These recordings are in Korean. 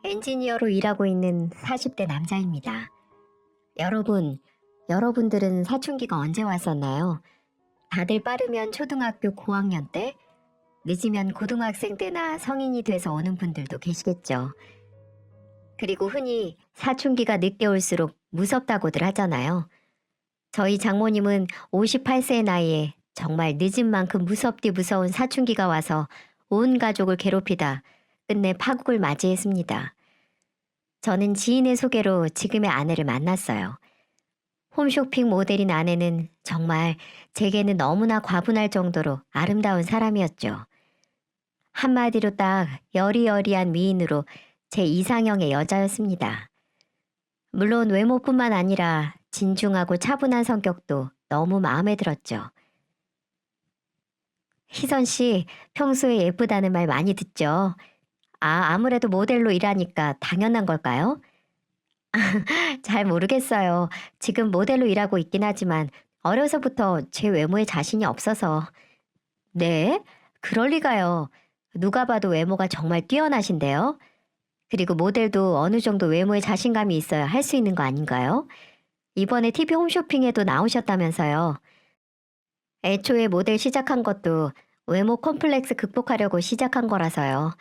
엔지니어로 일하고 있는 40대 남자입니다. 여러분들은 사춘기가 언제 왔었나요? 다들 빠르면 초등학교 고학년 때, 늦으면 고등학생 때나 성인이 돼서 오는 분들도 계시겠죠. 그리고 흔히 사춘기가 늦게 올수록 무섭다고들 하잖아요. 저희 장모님은 58세의 나이에 정말 늦은 만큼 무섭디 무서운 사춘기가 와서 온 가족을 괴롭히다 끝내 파국을 맞이했습니다. 저는 지인의 소개로 지금의 아내를 만났어요. 홈쇼핑 모델인 아내는 정말 제게는 너무나 과분할 정도로 아름다운 사람이었죠. 한마디로 딱 여리여리한 미인으로 제 이상형의 여자였습니다. 물론 외모뿐만 아니라 진중하고 차분한 성격도 너무 마음에 들었죠. 희선 씨, 평소에 예쁘다는 말 많이 듣죠? 아무래도 모델로 일하니까 당연한 걸까요? 잘 모르겠어요. 지금 모델로 일하고 있긴 하지만 어려서부터 제 외모에 자신이 없어서. 네? 그럴 리가요. 누가 봐도 외모가 정말 뛰어나신데요. 그리고 모델도 어느 정도 외모에 자신감이 있어야 할 수 있는 거 아닌가요? 이번에 TV 홈쇼핑에도 나오셨다면서요. 애초에 모델 시작한 것도 외모 컴플렉스 극복하려고 시작한 거라서요.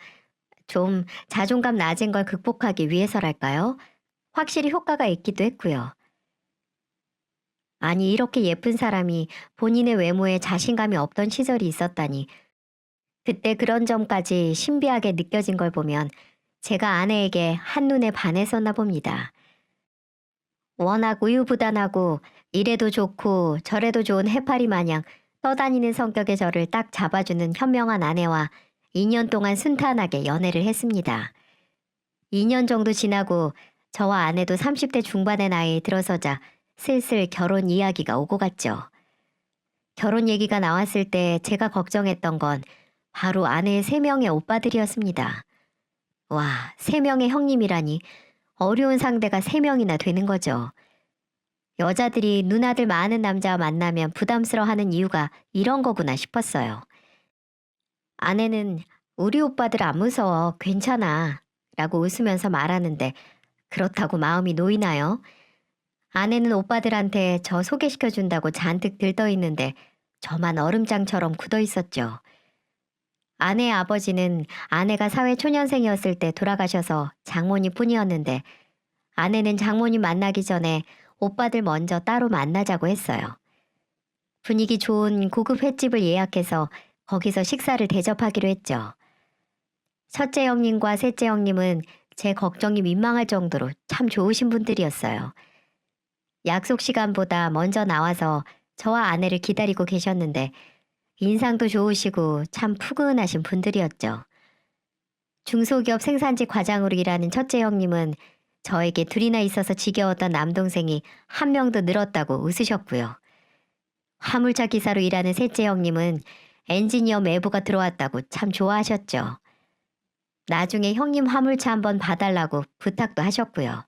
좀 자존감 낮은 걸 극복하기 위해서랄까요? 확실히 효과가 있기도 했고요. 아니, 이렇게 예쁜 사람이 본인의 외모에 자신감이 없던 시절이 있었다니. 그때 그런 점까지 신비하게 느껴진 걸 보면 제가 아내에게 한눈에 반했었나 봅니다. 워낙 우유부단하고 이래도 좋고 저래도 좋은 해파리 마냥 떠다니는 성격의 저를 딱 잡아주는 현명한 아내와 2년 동안 순탄하게 연애를 했습니다. 2년 정도 지나고 저와 아내도 30대 중반의 나이에 들어서자 슬슬 결혼 이야기가 오고 갔죠. 결혼 얘기가 나왔을 때 제가 걱정했던 건 바로 아내의 3명의 오빠들이었습니다. 와, 3명의 형님이라니 어려운 상대가 3명이나 되는 거죠. 여자들이 누나들 많은 남자와 만나면 부담스러워하는 이유가 이런 거구나 싶었어요. 아내는 우리 오빠들 안 무서워, 괜찮아 라고 웃으면서 말하는데 그렇다고 마음이 놓이나요? 아내는 오빠들한테 저 소개시켜준다고 잔뜩 들떠 있는데 저만 얼음장처럼 굳어 있었죠. 아내의 아버지는 아내가 사회초년생이었을 때 돌아가셔서 장모님 뿐이었는데 아내는 장모님 만나기 전에 오빠들 먼저 따로 만나자고 했어요. 분위기 좋은 고급 횟집을 예약해서 거기서 식사를 대접하기로 했죠. 첫째 형님과 셋째 형님은 제 걱정이 민망할 정도로 참 좋으신 분들이었어요. 약속 시간보다 먼저 나와서 저와 아내를 기다리고 계셨는데 인상도 좋으시고 참 푸근하신 분들이었죠. 중소기업 생산직 과장으로 일하는 첫째 형님은 저에게 둘이나 있어서 지겨웠던 남동생이 한 명도 늘었다고 웃으셨고요. 화물차 기사로 일하는 셋째 형님은 엔지니어 매부가 들어왔다고 참 좋아하셨죠. 나중에 형님 화물차 한번 봐달라고 부탁도 하셨고요.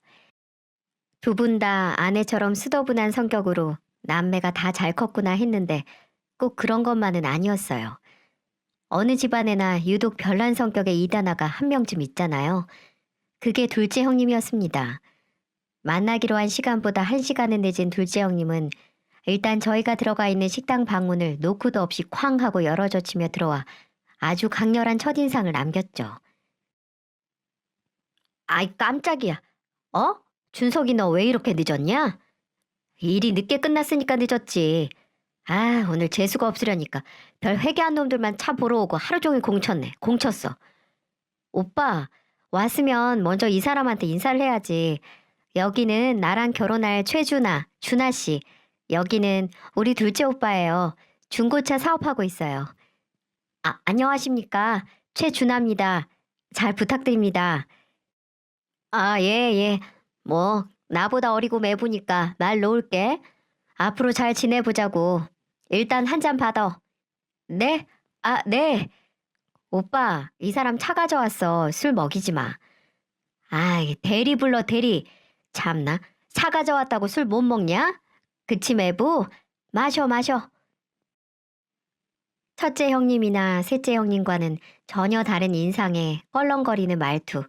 두 분 다 아내처럼 수더분한 성격으로 남매가 다 잘 컸구나 했는데 꼭 그런 것만은 아니었어요. 어느 집안에나 유독 별난 성격의 이단아가 한 명쯤 있잖아요. 그게 둘째 형님이었습니다. 만나기로 한 시간보다 1시간은 늦은 둘째 형님은 일단 저희가 들어가 있는 식당 방문을 노크도 없이 쾅 하고 열어젖히며 들어와 아주 강렬한 첫인상을 남겼죠. 아이 깜짝이야. 어? 준석이 너 왜 이렇게 늦었냐? 일이 늦게 끝났으니까 늦었지. 오늘 재수가 없으려니까 별 회개한 놈들만 차 보러 오고 하루 종일 공쳤네. 공쳤어. 오빠, 왔으면 먼저 이 사람한테 인사를 해야지. 여기는 나랑 결혼할 최준아, 준아 씨. 여기는 우리 둘째 오빠예요. 중고차 사업하고 있어요. 안녕하십니까. 최준아입니다. 잘 부탁드립니다. 예, 예. 뭐, 나보다 어리고 매부니까 말 놓을게. 앞으로 잘 지내보자고. 일단 한 잔 받아. 네? 네. 오빠, 이 사람 차 가져왔어. 술 먹이지 마. 대리 불러, 대리. 참나. 차 가져왔다고 술 못 먹냐? 그치, 매부? 마셔, 마셔. 첫째 형님이나 셋째 형님과는 전혀 다른 인상에 껄렁거리는 말투.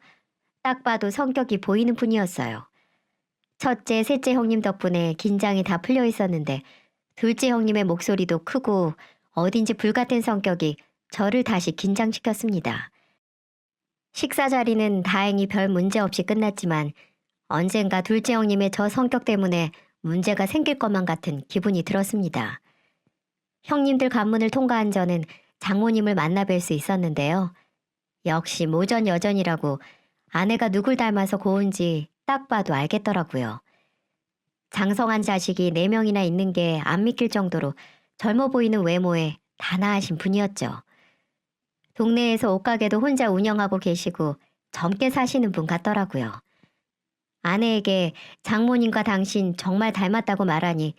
딱 봐도 성격이 보이는 분이었어요. 첫째, 셋째 형님 덕분에 긴장이 다 풀려 있었는데 둘째 형님의 목소리도 크고 어딘지 불같은 성격이 저를 다시 긴장시켰습니다. 식사 자리는 다행히 별 문제 없이 끝났지만 언젠가 둘째 형님의 저 성격 때문에 문제가 생길 것만 같은 기분이 들었습니다. 형님들 관문을 통과한 저는 장모님을 만나 뵐 수 있었는데요. 역시 모전 여전이라고 아내가 누굴 닮아서 고운지 딱 봐도 알겠더라고요. 장성한 자식이 4명이나 있는 게 안 믿길 정도로 젊어 보이는 외모에 단아하신 분이었죠. 동네에서 옷가게도 혼자 운영하고 계시고 젊게 사시는 분 같더라고요. 아내에게 장모님과 당신 정말 닮았다고 말하니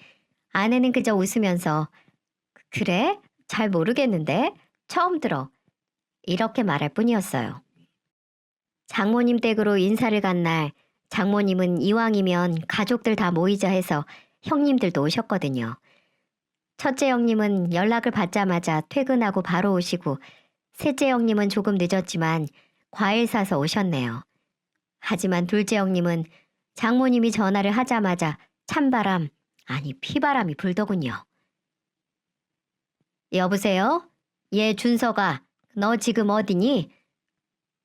아내는 그저 웃으면서 그래? 잘 모르겠는데? 처음 들어. 이렇게 말할 뿐이었어요. 장모님 댁으로 인사를 간 날 장모님은 이왕이면 가족들 다 모이자 해서 형님들도 오셨거든요. 첫째 형님은 연락을 받자마자 퇴근하고 바로 오시고 셋째 형님은 조금 늦었지만 과일 사서 오셨네요. 하지만 둘째 형님은 장모님이 전화를 하자마자 찬바람, 아니 피바람이 불더군요. 여보세요? 예, 준서가. 너 지금 어디니?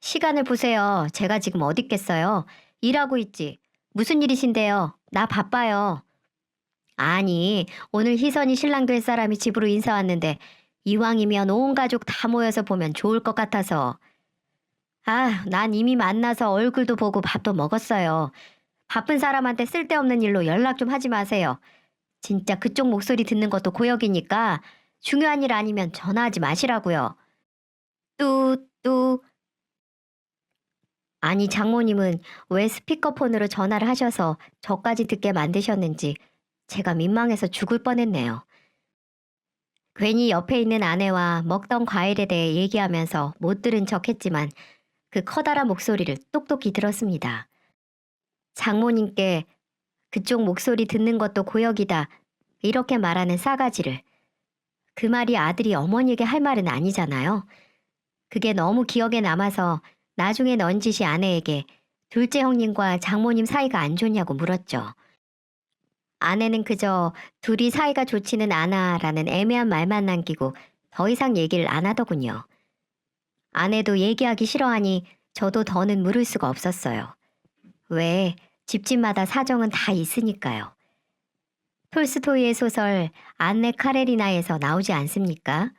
시간을 보세요. 제가 지금 어디 있겠어요. 일하고 있지. 무슨 일이신데요? 나 바빠요. 아니, 오늘 희선이 신랑 될 사람이 집으로 인사 왔는데 이왕이면 온 가족 다 모여서 보면 좋을 것 같아서. 아, 난 이미 만나서 얼굴도 보고 밥도 먹었어요. 바쁜 사람한테 쓸데없는 일로 연락 좀 하지 마세요. 진짜 그쪽 목소리 듣는 것도 고역이니까 중요한 일 아니면 전화하지 마시라고요. 뚜뚜. 아니 장모님은 왜 스피커폰으로 전화를 하셔서 저까지 듣게 만드셨는지 제가 민망해서 죽을 뻔했네요. 괜히 옆에 있는 아내와 먹던 과일에 대해 얘기하면서 못 들은 척했지만 그 커다란 목소리를 똑똑히 들었습니다. 장모님께 그쪽 목소리 듣는 것도 고역이다 이렇게 말하는 싸가지를. 그 말이 아들이 어머니에게 할 말은 아니잖아요. 그게 너무 기억에 남아서 나중에 넌지시 아내에게 둘째 형님과 장모님 사이가 안 좋냐고 물었죠. 아내는 그저 둘이 사이가 좋지는 않아라는 애매한 말만 남기고 더 이상 얘기를 안 하더군요. 아내도 얘기하기 싫어하니 저도 더는 물을 수가 없었어요. 왜? 집집마다 사정은 다 있으니까요. 톨스토이의 소설 안네 카레리나에서 나오지 않습니까?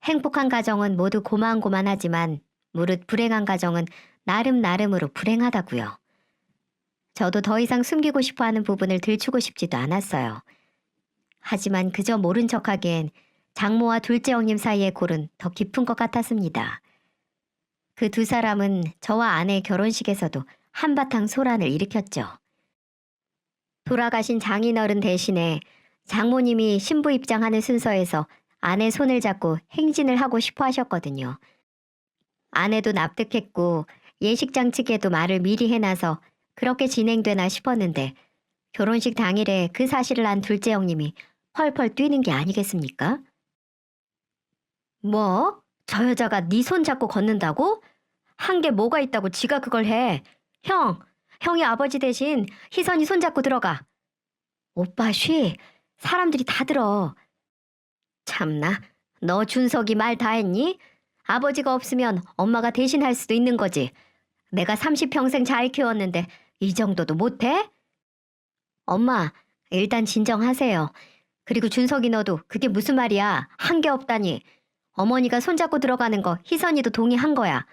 행복한 가정은 모두 고만고만하지만 무릇 불행한 가정은 나름으로 불행하다고요. 저도 더 이상 숨기고 싶어하는 부분을 들추고 싶지도 않았어요. 하지만 그저 모른 척하기엔 장모와 둘째 형님 사이의 골은 더 깊은 것 같았습니다. 그 두 사람은 저와 아내의 결혼식에서도 한바탕 소란을 일으켰죠. 돌아가신 장인어른 대신에 장모님이 신부 입장하는 순서에서 아내 손을 잡고 행진을 하고 싶어 하셨거든요. 아내도 납득했고 예식장 측에도 말을 미리 해놔서 그렇게 진행되나 싶었는데 결혼식 당일에 그 사실을 안 둘째 형님이 펄펄 뛰는 게 아니겠습니까? 뭐? 저 여자가 네 손 잡고 걷는다고? 한 게 뭐가 있다고 지가 그걸 해. 형이 아버지 대신 희선이 손 잡고 들어가. 오빠 쉬. 사람들이 다 들어. 참나, 너 준석이 말 다 했니? 아버지가 없으면 엄마가 대신 할 수도 있는 거지. 내가 30평생 잘 키웠는데 이 정도도 못해? 엄마, 일단 진정하세요. 그리고 준석이 너도 그게 무슨 말이야. 한 게 없다니. 어머니가 손잡고 들어가는 거 희선이도 동의한 거야.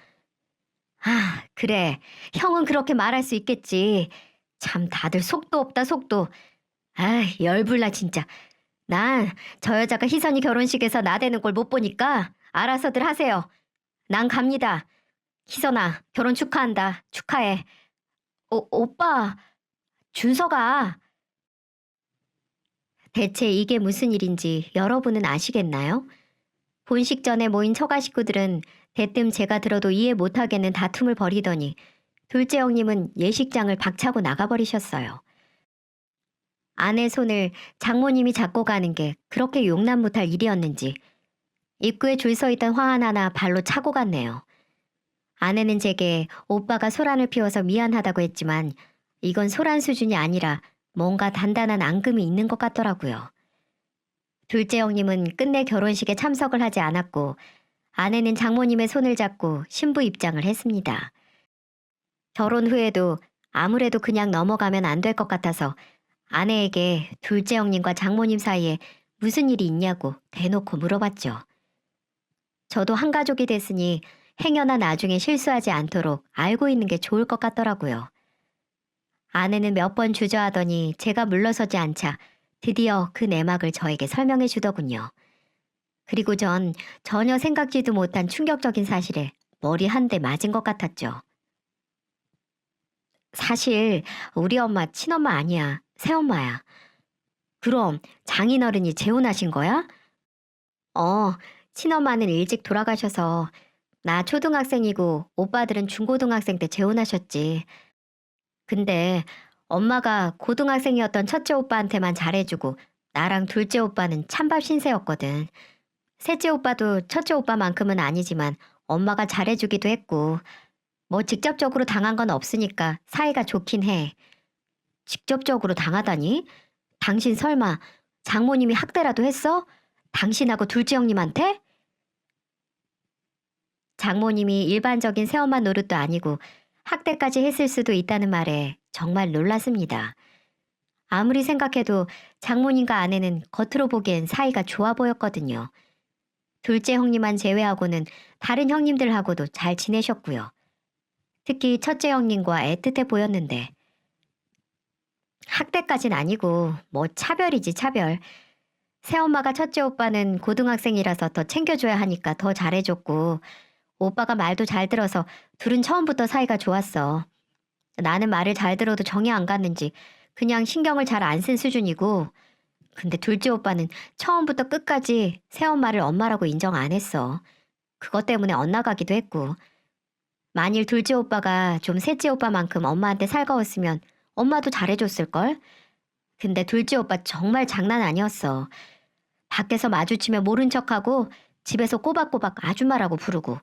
아, 그래. 형은 그렇게 말할 수 있겠지. 참 다들 속도 없다 속도. 아, 열불나 진짜. 난 저 여자가 희선이 결혼식에서 나대는 걸 못 보니까 알아서들 하세요. 난 갑니다. 희선아, 결혼 축하한다. 축하해. 오빠, 준서가. 대체 이게 무슨 일인지 여러분은 아시겠나요? 본식 전에 모인 처가 식구들은 대뜸 제가 들어도 이해 못하겠는 다툼을 벌이더니 둘째 형님은 예식장을 박차고 나가버리셨어요. 아내 손을 장모님이 잡고 가는 게 그렇게 용납 못할 일이었는지 입구에 줄 서 있던 화환 하나 발로 차고 갔네요. 아내는 제게 오빠가 소란을 피워서 미안하다고 했지만 이건 소란 수준이 아니라 뭔가 단단한 앙금이 있는 것 같더라고요. 둘째 형님은 끝내 결혼식에 참석을 하지 않았고 아내는 장모님의 손을 잡고 신부 입장을 했습니다. 결혼 후에도 아무래도 그냥 넘어가면 안 될 것 같아서 아내에게 둘째 형님과 장모님 사이에 무슨 일이 있냐고 대놓고 물어봤죠. 저도 한 가족이 됐으니 행여나 나중에 실수하지 않도록 알고 있는 게 좋을 것 같더라고요. 아내는 몇 번 주저하더니 제가 물러서지 않자 드디어 그 내막을 저에게 설명해 주더군요. 그리고 전 전혀 생각지도 못한 충격적인 사실에 머리 한 대 맞은 것 같았죠. 사실 우리 엄마 친엄마 아니야. 새엄마야. 그럼 장인어른이 재혼하신 거야? 어, 친엄마는 일찍 돌아가셔서 나 초등학생이고 오빠들은 중고등학생 때 재혼하셨지. 근데 엄마가 고등학생이었던 첫째 오빠한테만 잘해주고 나랑 둘째 오빠는 찬밥 신세였거든. 셋째 오빠도 첫째 오빠만큼은 아니지만 엄마가 잘해주기도 했고 뭐 직접적으로 당한 건 없으니까 사이가 좋긴 해. 직접적으로 당하다니? 당신 설마 장모님이 학대라도 했어? 당신하고 둘째 형님한테? 장모님이 일반적인 새엄마 노릇도 아니고 학대까지 했을 수도 있다는 말에 정말 놀랐습니다. 아무리 생각해도 장모님과 아내는 겉으로 보기엔 사이가 좋아 보였거든요. 둘째 형님만 제외하고는 다른 형님들하고도 잘 지내셨고요. 특히 첫째 형님과 애틋해 보였는데 학대까진 아니고 뭐 차별이지 차별. 새엄마가 첫째 오빠는 고등학생이라서 더 챙겨줘야 하니까 더 잘해줬고 오빠가 말도 잘 들어서 둘은 처음부터 사이가 좋았어. 나는 말을 잘 들어도 정이 안 갔는지 그냥 신경을 잘 안 쓴 수준이고 근데 둘째 오빠는 처음부터 끝까지 새엄마를 엄마라고 인정 안 했어. 그것 때문에 엇나가기도 했고 만일 둘째 오빠가 좀 셋째 오빠만큼 엄마한테 살가웠으면 엄마도 잘해줬을걸? 근데 둘째 오빠 정말 장난 아니었어. 밖에서 마주치면 모른 척하고 집에서 꼬박꼬박 아줌마라고 부르고.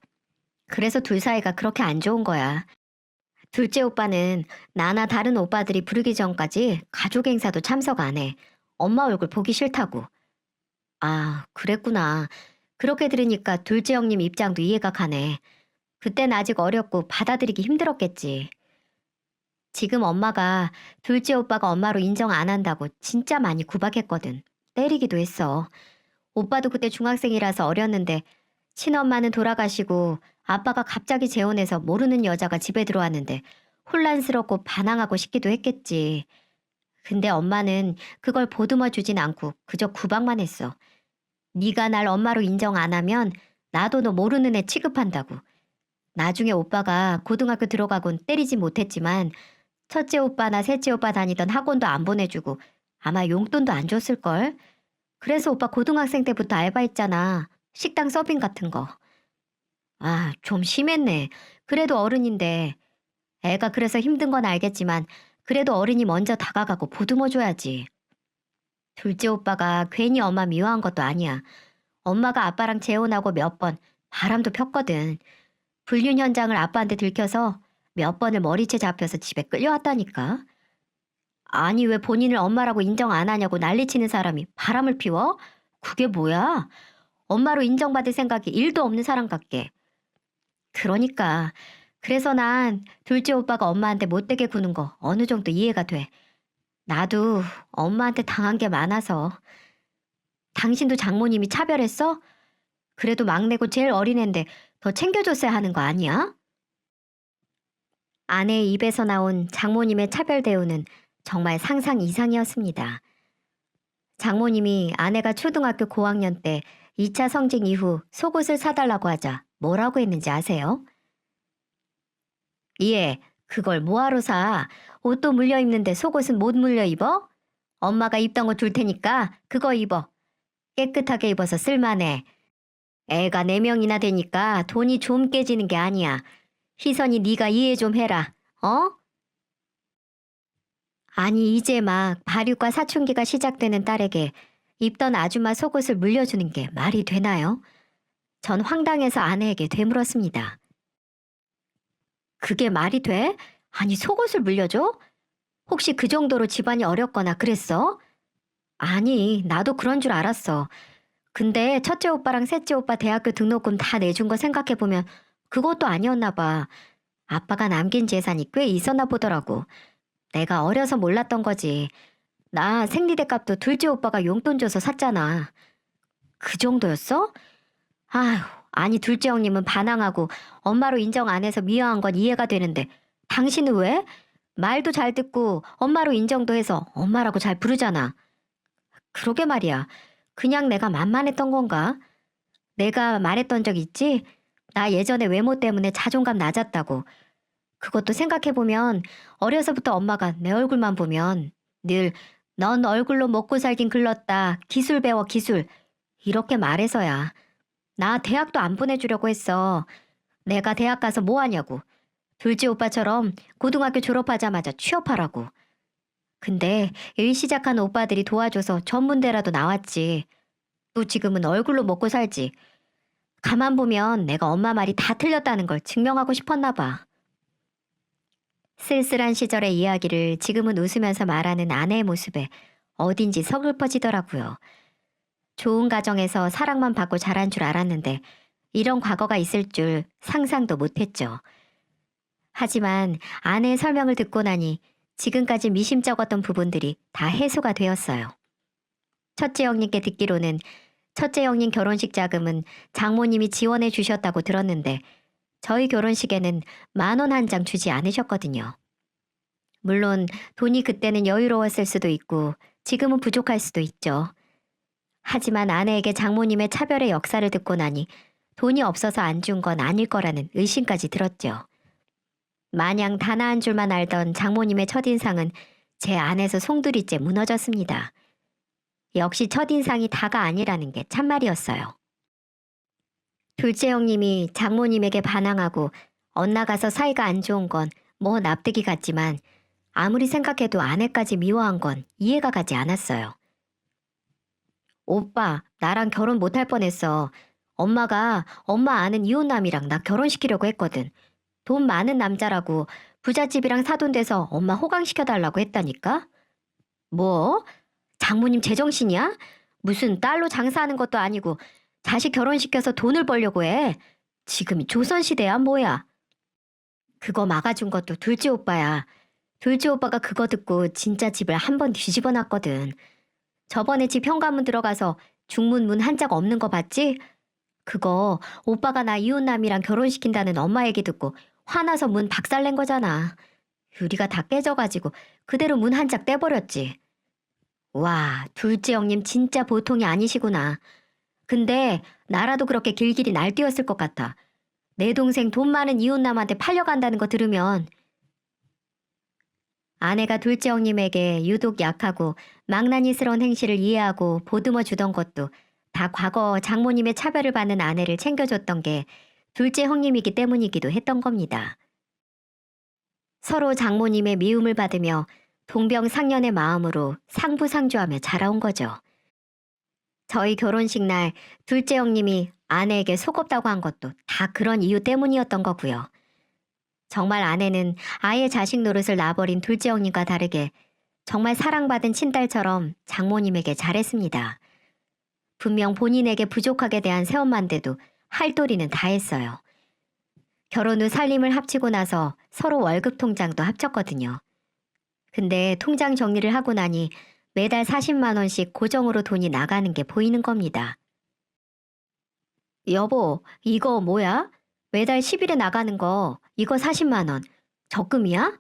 그래서 둘 사이가 그렇게 안 좋은 거야. 둘째 오빠는 나나 다른 오빠들이 부르기 전까지 가족 행사도 참석 안 해. 엄마 얼굴 보기 싫다고. 아, 그랬구나. 그렇게 들으니까 둘째 형님 입장도 이해가 가네. 그땐 아직 어렸고 받아들이기 힘들었겠지. 지금 엄마가 둘째 오빠가 엄마로 인정 안 한다고 진짜 많이 구박했거든. 때리기도 했어. 오빠도 그때 중학생이라서 어렸는데 친엄마는 돌아가시고 아빠가 갑자기 재혼해서 모르는 여자가 집에 들어왔는데 혼란스럽고 반항하고 싶기도 했겠지. 근데 엄마는 그걸 보듬어 주진 않고 그저 구박만 했어. 네가 날 엄마로 인정 안 하면 나도 너 모르는 애 취급한다고. 나중에 오빠가 고등학교 들어가곤 때리지 못했지만 첫째 오빠나 셋째 오빠 다니던 학원도 안 보내주고 아마 용돈도 안 줬을걸. 그래서 오빠 고등학생 때부터 알바했잖아. 식당 서빙 같은 거. 아, 좀 심했네. 그래도 어른인데. 애가 그래서 힘든 건 알겠지만 그래도 어른이 먼저 다가가고 보듬어줘야지. 둘째 오빠가 괜히 엄마 미워한 것도 아니야. 엄마가 아빠랑 재혼하고 몇 번 바람도 폈거든. 불륜 현장을 아빠한테 들켜서 몇 번을 머리채 잡혀서 집에 끌려왔다니까. 아니 왜 본인을 엄마라고 인정 안 하냐고 난리치는 사람이 바람을 피워? 그게 뭐야? 엄마로 인정받을 생각이 1도 없는 사람 같게. 그러니까. 그래서 난 둘째 오빠가 엄마한테 못되게 구는 거 어느 정도 이해가 돼. 나도 엄마한테 당한 게 많아서. 당신도 장모님이 차별했어? 그래도 막내고 제일 어린 앤데 더 챙겨줬어야 하는 거 아니야? 아내의 입에서 나온 장모님의 차별 대우는 정말 상상 이상이었습니다. 장모님이 아내가 초등학교 고학년 때 2차 성징 이후 속옷을 사달라고 하자 뭐라고 했는지 아세요? 예, 그걸 뭐하러 사? 옷도 물려 입는데 속옷은 못 물려 입어? 엄마가 입던 거 줄 테니까 그거 입어. 깨끗하게 입어서 쓸만해. 애가 4명이나 되니까 돈이 좀 깨지는 게 아니야. 희선이 네가 이해 좀 해라. 어? 아니 이제 막 발육과 사춘기가 시작되는 딸에게 입던 아줌마 속옷을 물려주는 게 말이 되나요? 전 황당해서 아내에게 되물었습니다. 그게 말이 돼? 아니, 속옷을 물려줘? 혹시 그 정도로 집안이 어렵거나 그랬어? 아니, 나도 그런 줄 알았어. 근데 첫째 오빠랑 셋째 오빠 대학교 등록금 다 내준 거 생각해보면 그것도 아니었나 봐. 아빠가 남긴 재산이 꽤 있었나 보더라고. 내가 어려서 몰랐던 거지. 나 생리대 값도 둘째 오빠가 용돈 줘서 샀잖아. 그 정도였어? 아휴, 아니 둘째 형님은 반항하고 엄마로 인정 안 해서 미워한 건 이해가 되는데 당신은 왜? 말도 잘 듣고 엄마로 인정도 해서 엄마라고 잘 부르잖아. 그러게 말이야. 그냥 내가 만만했던 건가? 내가 말했던 적 있지? 나 예전에 외모 때문에 자존감 낮았다고. 그것도 생각해보면 어려서부터 엄마가 내 얼굴만 보면 늘 넌 얼굴로 먹고 살긴 글렀다. 기술 배워 기술. 이렇게 말해서야. 나 대학도 안 보내주려고 했어. 내가 대학 가서 뭐 하냐고. 둘째 오빠처럼 고등학교 졸업하자마자 취업하라고. 근데 일 시작한 오빠들이 도와줘서 전문대라도 나왔지. 또 지금은 얼굴로 먹고 살지. 가만 보면 내가 엄마 말이 다 틀렸다는 걸 증명하고 싶었나 봐. 쓸쓸한 시절의 이야기를 지금은 웃으면서 말하는 아내의 모습에 어딘지 서글퍼지더라고요. 좋은 가정에서 사랑만 받고 자란 줄 알았는데 이런 과거가 있을 줄 상상도 못했죠. 하지만 아내의 설명을 듣고 나니 지금까지 미심쩍었던 부분들이 다 해소가 되었어요. 첫째 형님께 듣기로는 첫째 형님 결혼식 자금은 장모님이 지원해 주셨다고 들었는데 저희 결혼식에는 10,000원 한 장 주지 않으셨거든요. 물론 돈이 그때는 여유로웠을 수도 있고 지금은 부족할 수도 있죠. 하지만 아내에게 장모님의 차별의 역사를 듣고 나니 돈이 없어서 안 준 건 아닐 거라는 의심까지 들었죠. 마냥 단아 한 줄만 알던 장모님의 첫인상은 제 안에서 송두리째 무너졌습니다. 역시 첫인상이 다가 아니라는 게 참말이었어요. 둘째 형님이 장모님에게 반항하고 엇나가서 사이가 안 좋은 건 뭐 납득이 갔지만 아무리 생각해도 아내까지 미워한 건 이해가 가지 않았어요. 오빠, 나랑 결혼 못할 뻔했어. 엄마가 엄마 아는 이혼남이랑 나 결혼시키려고 했거든. 돈 많은 남자라고 부잣집이랑 사돈돼서 엄마 호강시켜달라고 했다니까? 뭐? 장모님 제정신이야? 무슨 딸로 장사하는 것도 아니고 자식 결혼시켜서 돈을 벌려고 해. 지금이 조선시대야 뭐야. 그거 막아준 것도 둘째 오빠야. 둘째 오빠가 그거 듣고 진짜 집을 한 번 뒤집어 놨거든. 저번에 집 현관문 들어가서 중문 문 한 짝 없는 거 봤지? 그거 오빠가 나 이혼남이랑 결혼시킨다는 엄마 얘기 듣고 화나서 문 박살낸 거잖아. 유리가 다 깨져가지고 그대로 문 한 짝 떼버렸지. 와, 둘째 형님 진짜 보통이 아니시구나. 근데 나라도 그렇게 길길이 날뛰었을 것 같아. 내 동생 돈 많은 이혼남한테 팔려간다는 거 들으면. 아내가 둘째 형님에게 유독 약하고 망나니스러운 행실을 이해하고 보듬어 주던 것도 다 과거 장모님의 차별을 받는 아내를 챙겨줬던 게 둘째 형님이기 때문이기도 했던 겁니다. 서로 장모님의 미움을 받으며 동병상련의 마음으로 상부상조하며 자라온 거죠. 저희 결혼식 날 둘째 형님이 아내에게 속없다고 한 것도 다 그런 이유 때문이었던 거고요. 정말 아내는 아예 자식 노릇을 놔버린 둘째 형님과 다르게 정말 사랑받은 친딸처럼 장모님에게 잘했습니다. 분명 본인에게 부족하게 대한 새엄마인데도 할 도리는 다 했어요. 결혼 후 살림을 합치고 나서 서로 월급 통장도 합쳤거든요. 근데 통장 정리를 하고 나니 매달 40만 원씩 고정으로 돈이 나가는 게 보이는 겁니다. 여보, 이거 뭐야? 매달 10일에 나가는 거 이거 40만 원. 적금이야?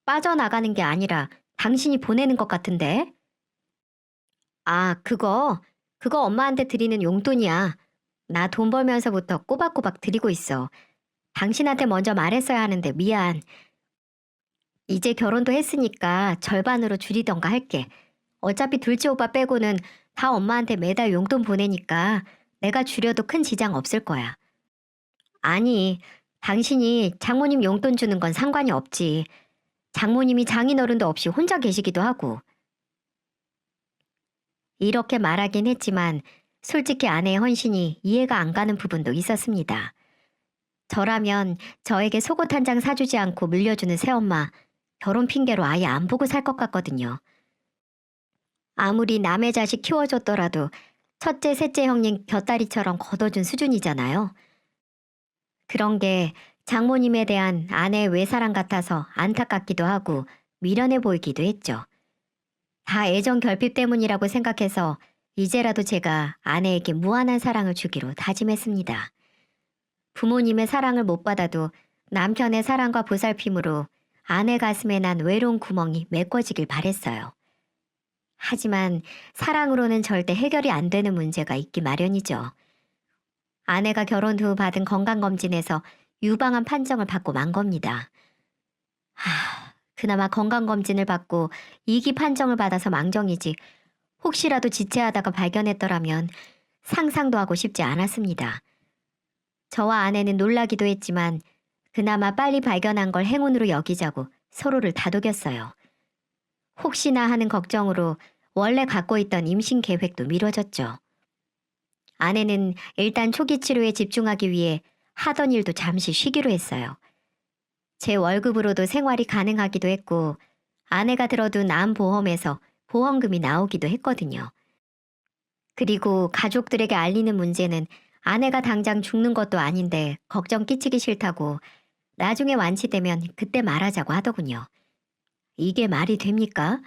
빠져나가는 게 아니라 당신이 보내는 것 같은데? 아, 그거 엄마한테 드리는 용돈이야. 나 돈 벌면서부터 꼬박꼬박 드리고 있어. 당신한테 먼저 말했어야 하는데 미안. 이제 결혼도 했으니까 절반으로 줄이던가 할게. 어차피 둘째 오빠 빼고는 다 엄마한테 매달 용돈 보내니까 내가 줄여도 큰 지장 없을 거야. 아니, 당신이 장모님 용돈 주는 건 상관이 없지. 장모님이 장인어른도 없이 혼자 계시기도 하고. 이렇게 말하긴 했지만 솔직히 아내의 헌신이 이해가 안 가는 부분도 있었습니다. 저라면 저에게 속옷 한 장 사주지 않고 물려주는 새엄마, 결혼 핑계로 아예 안 보고 살 것 같거든요. 아무리 남의 자식 키워줬더라도 첫째, 셋째 형님 곁다리처럼 걷어준 수준이잖아요. 그런 게 장모님에 대한 아내의 외사랑 같아서 안타깝기도 하고 미련해 보이기도 했죠. 다 애정 결핍 때문이라고 생각해서 이제라도 제가 아내에게 무한한 사랑을 주기로 다짐했습니다. 부모님의 사랑을 못 받아도 남편의 사랑과 보살핌으로 아내 가슴에 난 외로운 구멍이 메꿔지길 바랬어요. 하지만 사랑으로는 절대 해결이 안 되는 문제가 있기 마련이죠. 아내가 결혼 후 받은 건강검진에서 유방암 판정을 받고 만 겁니다. 그나마 건강검진을 받고 이기 판정을 받아서 망정이지 혹시라도 지체하다가 발견했더라면 상상도 하고 싶지 않았습니다. 저와 아내는 놀라기도 했지만 그나마 빨리 발견한 걸 행운으로 여기자고 서로를 다독였어요. 혹시나 하는 걱정으로 원래 갖고 있던 임신 계획도 미뤄졌죠. 아내는 일단 초기 치료에 집중하기 위해 하던 일도 잠시 쉬기로 했어요. 제 월급으로도 생활이 가능하기도 했고 아내가 들어둔 암보험에서 보험금이 나오기도 했거든요. 그리고 가족들에게 알리는 문제는 아내가 당장 죽는 것도 아닌데 걱정 끼치기 싫다고 나중에 완치되면 그때 말하자고 하더군요. 이게 말이 됩니까?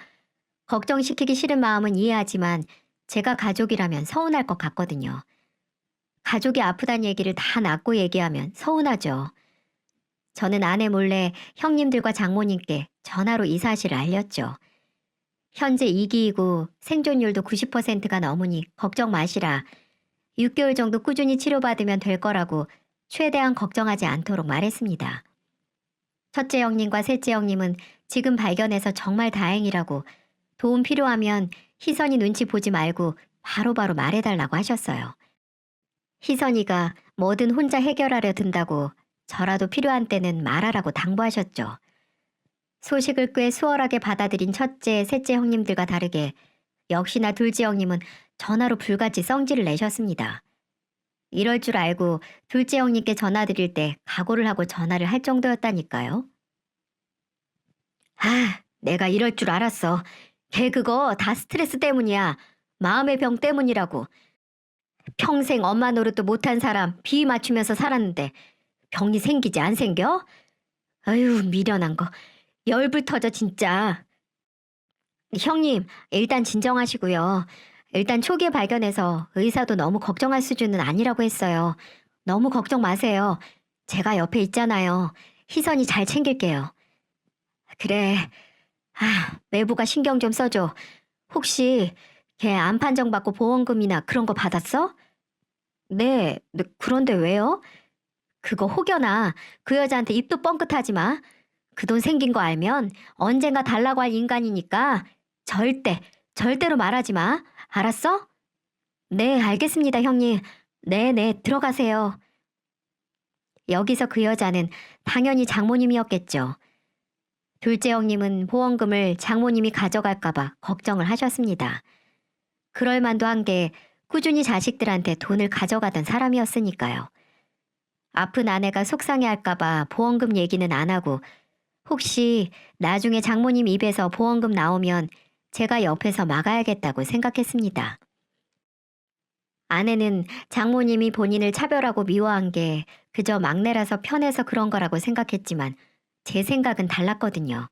걱정시키기 싫은 마음은 이해하지만 제가 가족이라면 서운할 것 같거든요. 가족이 아프단 얘기를 다 낫고 얘기하면 서운하죠. 저는 아내 몰래 형님들과 장모님께 전화로 이 사실을 알렸죠. 현재 2기이고 생존율도 90%가 넘으니 걱정 마시라. 6개월 정도 꾸준히 치료받으면 될 거라고 최대한 걱정하지 않도록 말했습니다. 첫째 형님과 셋째 형님은 지금 발견해서 정말 다행이라고 도움 필요하면 희선이 눈치 보지 말고 바로바로 말해달라고 하셨어요. 희선이가 뭐든 혼자 해결하려 든다고 저라도 필요한 때는 말하라고 당부하셨죠. 소식을 꽤 수월하게 받아들인 첫째, 셋째 형님들과 다르게 역시나 둘째 형님은 전화로 불같이 성질을 내셨습니다. 이럴 줄 알고 둘째 형님께 전화드릴 때 각오를 하고 전화를 할 정도였다니까요. 내가 이럴 줄 알았어. 걔 그거 다 스트레스 때문이야. 마음의 병 때문이라고. 평생 엄마 노릇도 못한 사람 비위 맞추면서 살았는데 병이 생기지 안 생겨? 아유 미련한 거. 열불 터져 진짜. 형님 일단 진정하시고요. 일단 초기에 발견해서 의사도 너무 걱정할 수준은 아니라고 했어요. 너무 걱정 마세요. 제가 옆에 있잖아요. 희선이 잘 챙길게요. 그래. 매부가 신경 좀 써줘. 혹시 걔 암 판정받고 보험금이나 그런 거 받았어? 네, 그런데 왜요? 그거 혹여나 그 여자한테 입도 뻥끗하지 마. 그 돈 생긴 거 알면 언젠가 달라고 할 인간이니까 절대로 말하지 마. 알았어? 네, 알겠습니다, 형님. 네, 들어가세요. 여기서 그 여자는 당연히 장모님이었겠죠. 둘째 형님은 보험금을 장모님이 가져갈까봐 걱정을 하셨습니다. 그럴 만도 한 게 꾸준히 자식들한테 돈을 가져가던 사람이었으니까요. 아픈 아내가 속상해할까봐 보험금 얘기는 안 하고 혹시 나중에 장모님 입에서 보험금 나오면 제가 옆에서 막아야겠다고 생각했습니다. 아내는 장모님이 본인을 차별하고 미워한 게 그저 막내라서 편해서 그런 거라고 생각했지만 제 생각은 달랐거든요.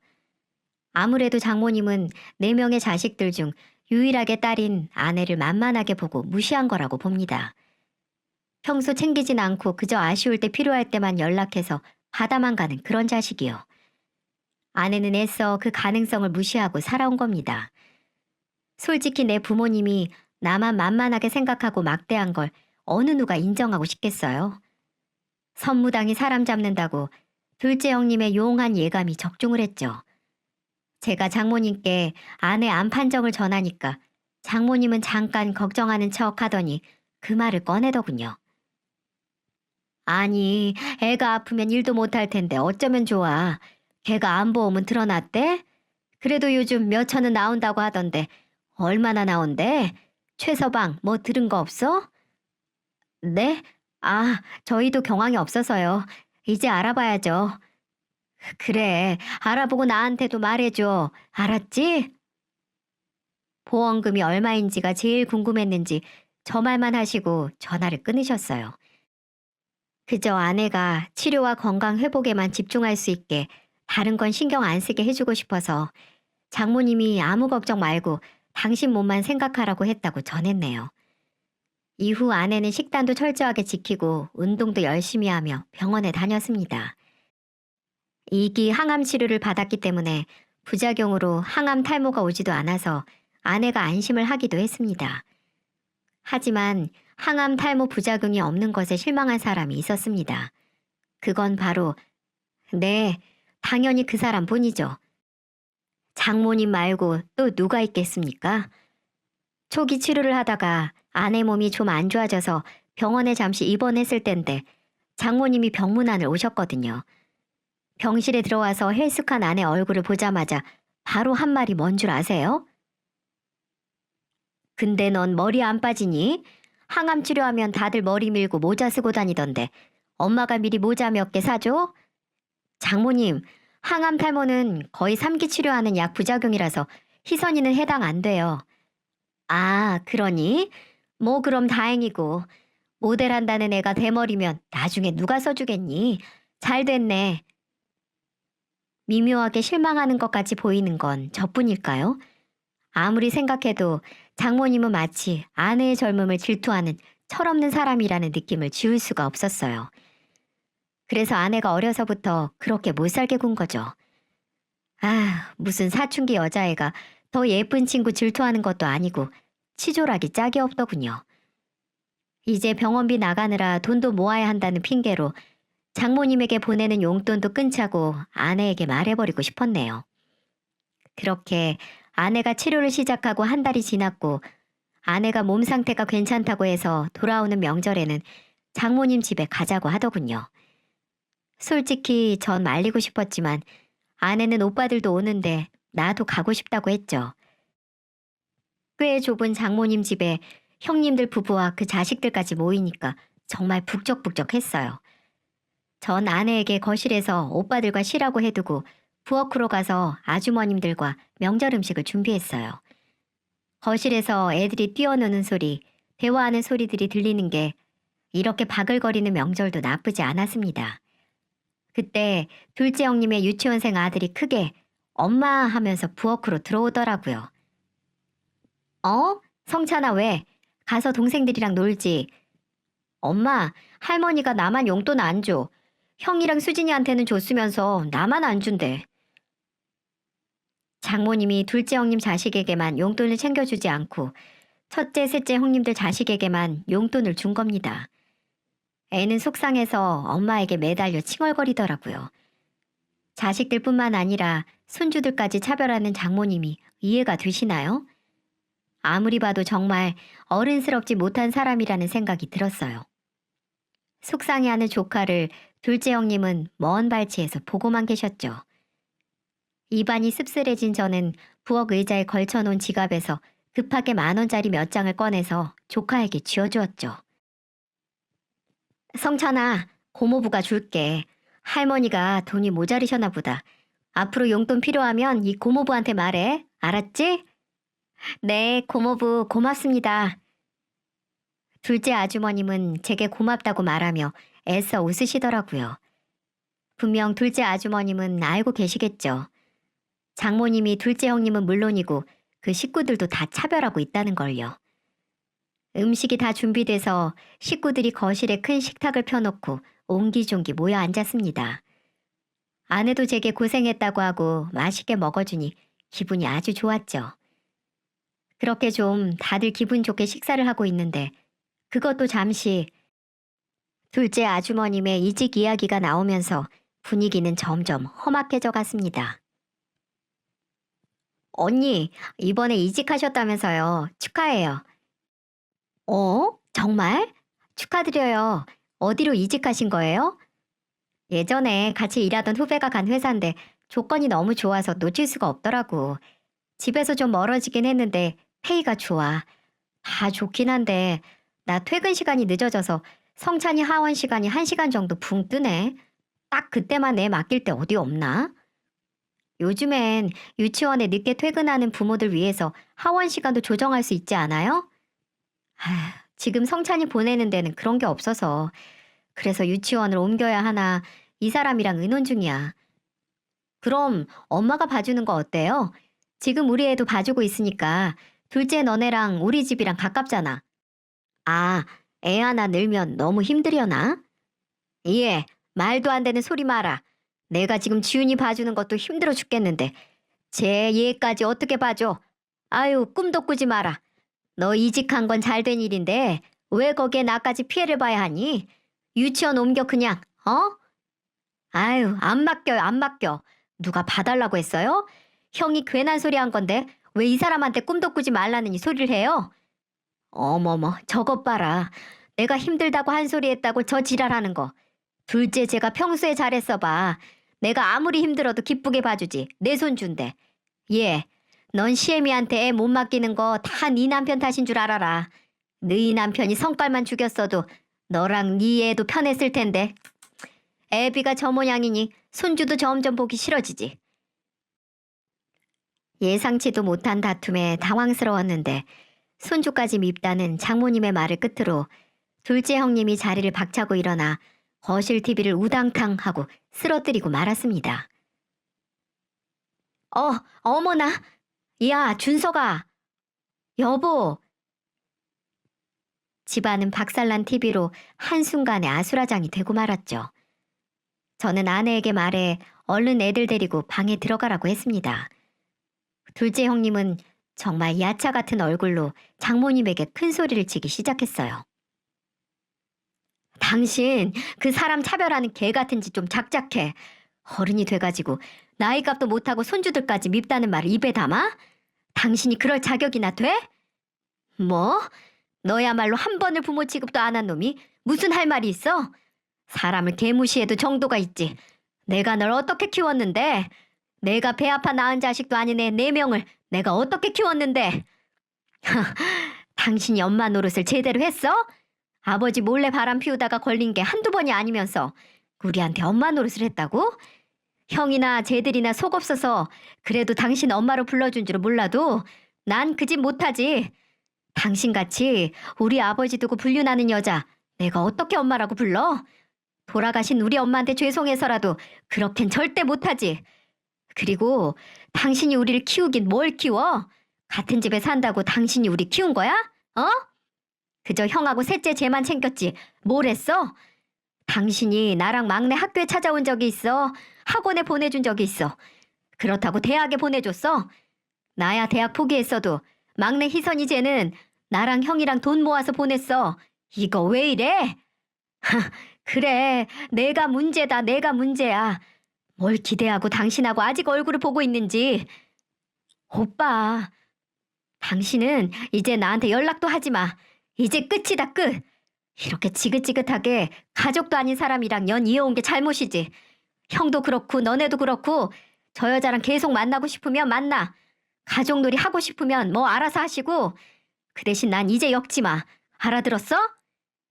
아무래도 장모님은 4명의 자식들 중 유일하게 딸인 아내를 만만하게 보고 무시한 거라고 봅니다. 평소 챙기진 않고 그저 아쉬울 때 필요할 때만 연락해서 바다만 가는 그런 자식이요. 아내는 애써 그 가능성을 무시하고 살아온 겁니다. 솔직히 내 부모님이 나만 만만하게 생각하고 막대한 걸 어느 누가 인정하고 싶겠어요. 선무당이 사람 잡는다고 둘째 형님의 용한 예감이 적중을 했죠. 제가 장모님께 아내 암 판정을 전하니까 장모님은 잠깐 걱정하는 척 하더니 그 말을 꺼내더군요. 아니, 애가 아프면 일도 못할 텐데 어쩌면 좋아. 걔가 암보험은 들어놨대? 그래도 요즘 몇 천은 나온다고 하던데 얼마나 나온대? 최서방 뭐 들은 거 없어? 네? 아, 저희도 경황이 없어서요. 이제 알아봐야죠. 그래, 알아보고 나한테도 말해줘. 알았지? 보험금이 얼마인지가 제일 궁금했는지 저 말만 하시고 전화를 끊으셨어요. 그저 아내가 치료와 건강 회복에만 집중할 수 있게 다른 건 신경 안 쓰게 해주고 싶어서 장모님이 아무 걱정 말고 당신 몸만 생각하라고 했다고 전했네요. 이후 아내는 식단도 철저하게 지키고 운동도 열심히 하며 병원에 다녔습니다. 2기 항암 치료를 받았기 때문에 부작용으로 항암 탈모가 오지도 않아서 아내가 안심을 하기도 했습니다. 하지만 항암 탈모 부작용이 없는 것에 실망한 사람이 있었습니다. 그건 바로, 네, 당연히 그 사람 뿐이죠. 장모님 말고 또 누가 있겠습니까? 초기 치료를 하다가 아내 몸이 좀 안 좋아져서 병원에 잠시 입원했을 땐데 장모님이 병문안을 오셨거든요. 병실에 들어와서 헬쑥한 아내 얼굴을 보자마자 바로 한 말이 뭔 줄 아세요? 근데 넌 머리 안 빠지니? 항암 치료하면 다들 머리 밀고 모자 쓰고 다니던데 엄마가 미리 모자 몇 개 사줘? 장모님, 항암 탈모는 거의 3기 치료하는 약 부작용이라서 희선이는 해당 안 돼요. 아, 그러니? 뭐 그럼 다행이고. 모델한다는 애가 대머리면 나중에 누가 써주겠니? 잘 됐네. 미묘하게 실망하는 것 같이 보이는 건 저뿐일까요? 아무리 생각해도 장모님은 마치 아내의 젊음을 질투하는 철없는 사람이라는 느낌을 지울 수가 없었어요. 그래서 아내가 어려서부터 그렇게 못 살게 군 거죠. 아, 무슨 사춘기 여자애가 더 예쁜 친구 질투하는 것도 아니고 치졸하기 짝이 없더군요. 이제 병원비 나가느라 돈도 모아야 한다는 핑계로 장모님에게 보내는 용돈도 끊자고 아내에게 말해버리고 싶었네요. 그렇게 아내가 치료를 시작하고 한 달이 지났고 아내가 몸 상태가 괜찮다고 해서 돌아오는 명절에는 장모님 집에 가자고 하더군요. 솔직히 전 말리고 싶었지만 아내는 오빠들도 오는데 나도 가고 싶다고 했죠. 꽤 좁은 장모님 집에 형님들 부부와 그 자식들까지 모이니까 정말 북적북적했어요. 전 아내에게 거실에서 오빠들과 쉬라고 해두고 부엌으로 가서 아주머님들과 명절 음식을 준비했어요. 거실에서 애들이 뛰어노는 소리, 대화하는 소리들이 들리는 게 이렇게 바글거리는 명절도 나쁘지 않았습니다. 그때 둘째 형님의 유치원생 아들이 크게 엄마 하면서 부엌으로 들어오더라고요. 어? 성찬아 왜? 가서 동생들이랑 놀지. 엄마, 할머니가 나만 용돈 안 줘. 형이랑 수진이한테는 줬으면서 나만 안 준대. 장모님이 둘째 형님 자식에게만 용돈을 챙겨주지 않고 첫째, 셋째 형님들 자식에게만 용돈을 준 겁니다. 애는 속상해서 엄마에게 매달려 칭얼거리더라고요. 자식들뿐만 아니라 손주들까지 차별하는 장모님이 이해가 되시나요? 아무리 봐도 정말 어른스럽지 못한 사람이라는 생각이 들었어요. 속상해하는 조카를 둘째 형님은 먼 발치에서 보고만 계셨죠. 입안이 씁쓸해진 저는 부엌 의자에 걸쳐놓은 지갑에서 급하게 10,000원짜리 몇 장을 꺼내서 조카에게 쥐어주었죠. 성찬아, 고모부가 줄게. 할머니가 돈이 모자르셔나 보다. 앞으로 용돈 필요하면 이 고모부한테 말해. 알았지? 네, 고모부 고맙습니다. 둘째 아주머님은 제게 고맙다고 말하며 애써 웃으시더라고요. 분명 둘째 아주머님은 알고 계시겠죠. 장모님이 둘째 형님은 물론이고 그 식구들도 다 차별하고 있다는 걸요. 음식이 다 준비돼서 식구들이 거실에 큰 식탁을 펴놓고 옹기종기 모여 앉았습니다. 아내도 제게 고생했다고 하고 맛있게 먹어주니 기분이 아주 좋았죠. 그렇게 좀 다들 기분 좋게 식사를 하고 있는데 그것도 잠시 둘째 아주머님의 이직 이야기가 나오면서 분위기는 점점 험악해져 갔습니다. 언니, 이번에 이직하셨다면서요. 축하해요. 어? 정말? 축하드려요. 어디로 이직하신 거예요? 예전에 같이 일하던 후배가 간 회사인데 조건이 너무 좋아서 놓칠 수가 없더라고. 집에서 좀 멀어지긴 했는데 페이가 좋아. 다 좋긴 한데 나 퇴근 시간이 늦어져서 성찬이 하원 시간이 1시간 정도 붕 뜨네. 딱 그때만 애 맡길 때 어디 없나? 요즘엔 유치원에 늦게 퇴근하는 부모들 위해서 하원 시간도 조정할 수 있지 않아요? 아휴, 지금 성찬이 보내는 데는 그런 게 없어서 그래서 유치원을 옮겨야 하나 이 사람이랑 의논 중이야. 그럼 엄마가 봐주는 거 어때요? 지금 우리 애도 봐주고 있으니까 둘째 너네랑 우리 집이랑 가깝잖아. 아, 애 하나 늘면 너무 힘들려나? 예, 말도 안 되는 소리 마라. 내가 지금 지훈이 봐주는 것도 힘들어 죽겠는데 쟤 얘까지 어떻게 봐줘? 아유, 꿈도 꾸지 마라. 너 이직한 건 잘된 일인데 왜 거기에 나까지 피해를 봐야 하니? 유치원 옮겨 그냥, 어? 아유, 안 맡겨요, 안 맡겨. 누가 봐달라고 했어요? 형이 괜한 소리 한 건데 왜 이 사람한테 꿈도 꾸지 말라는 이 소리를 해요? 어머머, 저것 봐라. 내가 힘들다고 한 소리 했다고 저 지랄하는 거. 둘째 제가 평소에 잘했어 봐. 내가 아무리 힘들어도 기쁘게 봐주지. 내 손준대. 예, 넌 시애미한테 애 못 맡기는 거 다 네 남편 탓인 줄 알아라. 너희 남편이 성깔만 죽였어도 너랑 네 애도 편했을 텐데. 애비가 저 모양이니 손주도 점점 보기 싫어지지. 예상치도 못한 다툼에 당황스러웠는데 손주까지 밉다는 장모님의 말을 끝으로 둘째 형님이 자리를 박차고 일어나 거실 TV를 우당탕 하고 쓰러뜨리고 말았습니다. 어머나. 야, 준서가. 여보. 집안은 박살난 TV로 한순간에 아수라장이 되고 말았죠. 저는 아내에게 말해 얼른 애들 데리고 방에 들어가라고 했습니다. 둘째 형님은 정말 야차 같은 얼굴로 장모님에게 큰 소리를 치기 시작했어요. 당신 그 사람 차별하는 개 같은 짓 좀 작작해. 어른이 돼가지고 나이값도 못하고 손주들까지 밉다는 말을 입에 담아? 당신이 그럴 자격이나 돼? 뭐? 너야말로 한 번을 부모 취급도 안 한 놈이 무슨 할 말이 있어? 사람을 개무시해도 정도가 있지. 내가 널 어떻게 키웠는데? 내가 배 아파 낳은 자식도 아닌 애 4명을 내가 어떻게 키웠는데? 당신이 엄마 노릇을 제대로 했어? 아버지 몰래 바람 피우다가 걸린 게 한두 번이 아니면서 우리한테 엄마 노릇을 했다고? 형이나 쟤들이나 속 없어서 그래도 당신 엄마로 불러준 줄 몰라도 난 그 짓 못하지. 당신같이 우리 아버지 두고 불륜하는 여자 내가 어떻게 엄마라고 불러? 돌아가신 우리 엄마한테 죄송해서라도 그렇겐 절대 못하지. 그리고 당신이 우리를 키우긴 뭘 키워? 같은 집에 산다고 당신이 우리 키운 거야? 어? 그저 형하고 셋째 쟤만 챙겼지 뭘 했어? 당신이 나랑 막내 학교에 찾아온 적이 있어? 학원에 보내준 적이 있어? 그렇다고 대학에 보내줬어? 나야 대학 포기했어도 막내 희선이 쟤는 나랑 형이랑 돈 모아서 보냈어. 이거 왜 이래? 그래, 내가 문제다, 내가 문제야. 뭘 기대하고 당신하고 아직 얼굴을 보고 있는지. 오빠, 당신은 이제 나한테 연락도 하지 마. 이제 끝이다, 끝. 이렇게 지긋지긋하게 가족도 아닌 사람이랑 연 이어온 게 잘못이지. 형도 그렇고 너네도 그렇고 저 여자랑 계속 만나고 싶으면 만나. 가족놀이 하고 싶으면 뭐 알아서 하시고 그 대신 난 이제 엮지 마. 알아들었어?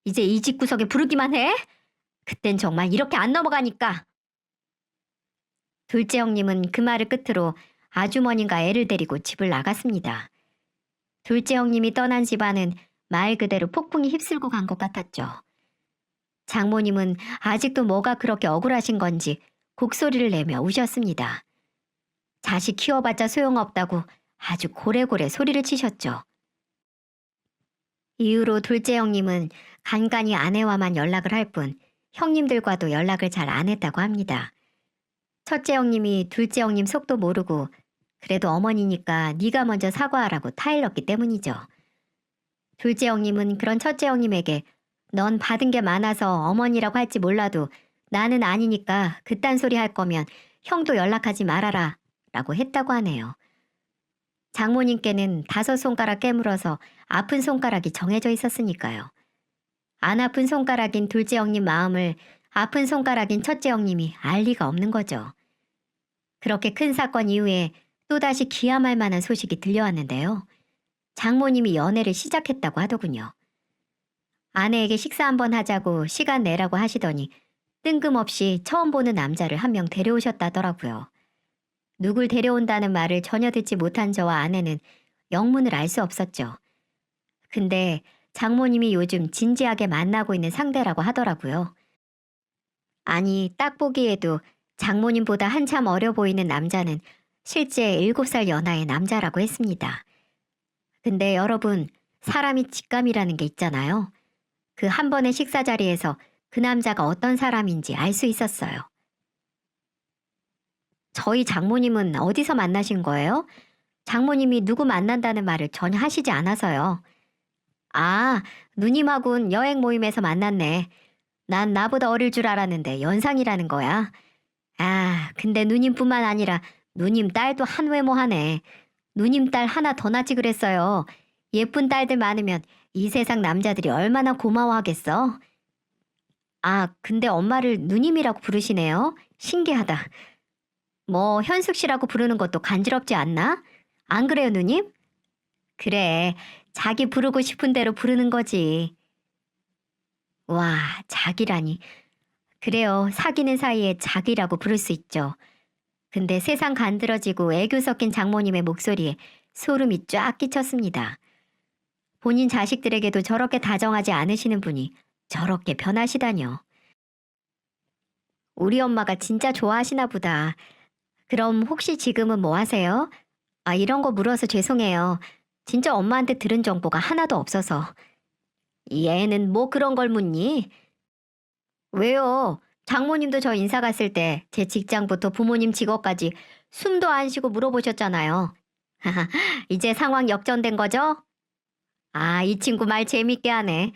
이제 이 집구석에 부르기만 해. 그땐 정말 이렇게 안 넘어가니까. 둘째 형님은 그 말을 끝으로 아주머니가 애를 데리고 집을 나갔습니다. 둘째 형님이 떠난 집안은 말 그대로 폭풍이 휩쓸고 간 것 같았죠. 장모님은 아직도 뭐가 그렇게 억울하신 건지 곡소리를 내며 우셨습니다. 자식 키워봤자 소용없다고 아주 고래고래 소리를 치셨죠. 이후로 둘째 형님은 간간히 아내와만 연락을 할 뿐 형님들과도 연락을 잘 안 했다고 합니다. 첫째 형님이 둘째 형님 속도 모르고 그래도 어머니니까 네가 먼저 사과하라고 타일렀기 때문이죠. 둘째 형님은 그런 첫째 형님에게 넌 받은 게 많아서 어머니라고 할지 몰라도 나는 아니니까 그딴 소리 할 거면 형도 연락하지 말아라 라고 했다고 하네요. 장모님께는 5손가락 깨물어서 아픈 손가락이 정해져 있었으니까요. 안 아픈 손가락인 둘째 형님 마음을 아픈 손가락인 첫째 형님이 알 리가 없는 거죠. 그렇게 큰 사건 이후에 또다시 기함할 만한 소식이 들려왔는데요. 장모님이 연애를 시작했다고 하더군요. 아내에게 식사 한번 하자고 시간 내라고 하시더니 뜬금없이 처음 보는 남자를 한 명 데려오셨다더라고요. 누굴 데려온다는 말을 전혀 듣지 못한 저와 아내는 영문을 알 수 없었죠. 근데 장모님이 요즘 진지하게 만나고 있는 상대라고 하더라고요. 아니, 딱 보기에도 장모님보다 한참 어려 보이는 남자는 실제 7살 연하의 남자라고 했습니다. 근데 여러분, 사람이 직감이라는 게 있잖아요. 그 한 번의 식사 자리에서 그 남자가 어떤 사람인지 알 수 있었어요. 저희 장모님은 어디서 만나신 거예요? 장모님이 누구 만난다는 말을 전혀 하시지 않아서요. 아, 누님하고는 여행 모임에서 만났네. 난 나보다 어릴 줄 알았는데 연상이라는 거야. 아, 근데 누님뿐만 아니라 누님 딸도 한 외모하네. 누님 딸 하나 더 낳지 그랬어요. 예쁜 딸들 많으면 이 세상 남자들이 얼마나 고마워하겠어. 아, 근데 엄마를 누님이라고 부르시네요. 신기하다. 뭐 현숙 씨라고 부르는 것도 간지럽지 않나? 안 그래요, 누님? 그래, 자기 부르고 싶은 대로 부르는 거지. 와, 자기라니. 그래요, 사귀는 사이에 자기라고 부를 수 있죠. 근데 세상 간드러지고 애교 섞인 장모님의 목소리에 소름이 쫙 끼쳤습니다. 본인 자식들에게도 저렇게 다정하지 않으시는 분이 저렇게 변하시다뇨. 우리 엄마가 진짜 좋아하시나 보다. 그럼 혹시 지금은 뭐 하세요? 아, 이런 거 물어서 죄송해요. 진짜 엄마한테 들은 정보가 하나도 없어서. 얘는 뭐 그런 걸 묻니? 왜요? 장모님도 저 인사 갔을 때 제 직장부터 부모님 직업까지 숨도 안 쉬고 물어보셨잖아요. 이제 상황 역전된 거죠? 아, 이 친구 말 재밌게 하네.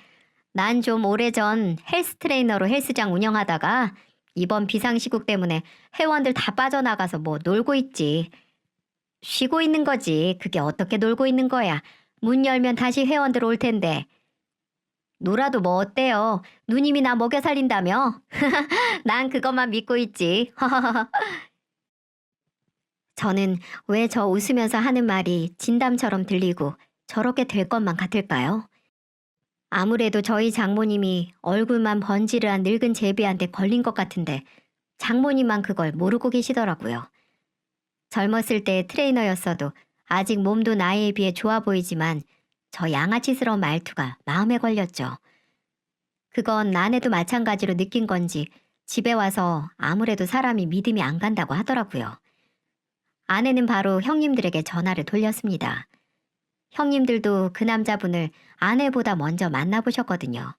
난 좀 오래전 헬스 트레이너로 헬스장 운영하다가 이번 비상시국 때문에 회원들 다 빠져나가서 뭐 놀고 있지. 쉬고 있는 거지. 그게 어떻게 놀고 있는 거야. 문 열면 다시 회원들 올 텐데. 놀아도 뭐 어때요? 누님이 나 먹여 살린다며? 난 그것만 믿고 있지. 저는 왜 저 웃으면서 하는 말이 진담처럼 들리고 저렇게 될 것만 같을까요? 아무래도 저희 장모님이 얼굴만 번지르한 늙은 제비한테 걸린 것 같은데 장모님만 그걸 모르고 계시더라고요. 젊었을 때 트레이너였어도 아직 몸도 나이에 비해 좋아 보이지만 저 양아치스러운 말투가 마음에 걸렸죠. 그건 아내도 마찬가지로 느낀 건지 집에 와서 아무래도 사람이 믿음이 안 간다고 하더라고요. 아내는 바로 형님들에게 전화를 돌렸습니다. 형님들도 그 남자분을 아내보다 먼저 만나보셨거든요.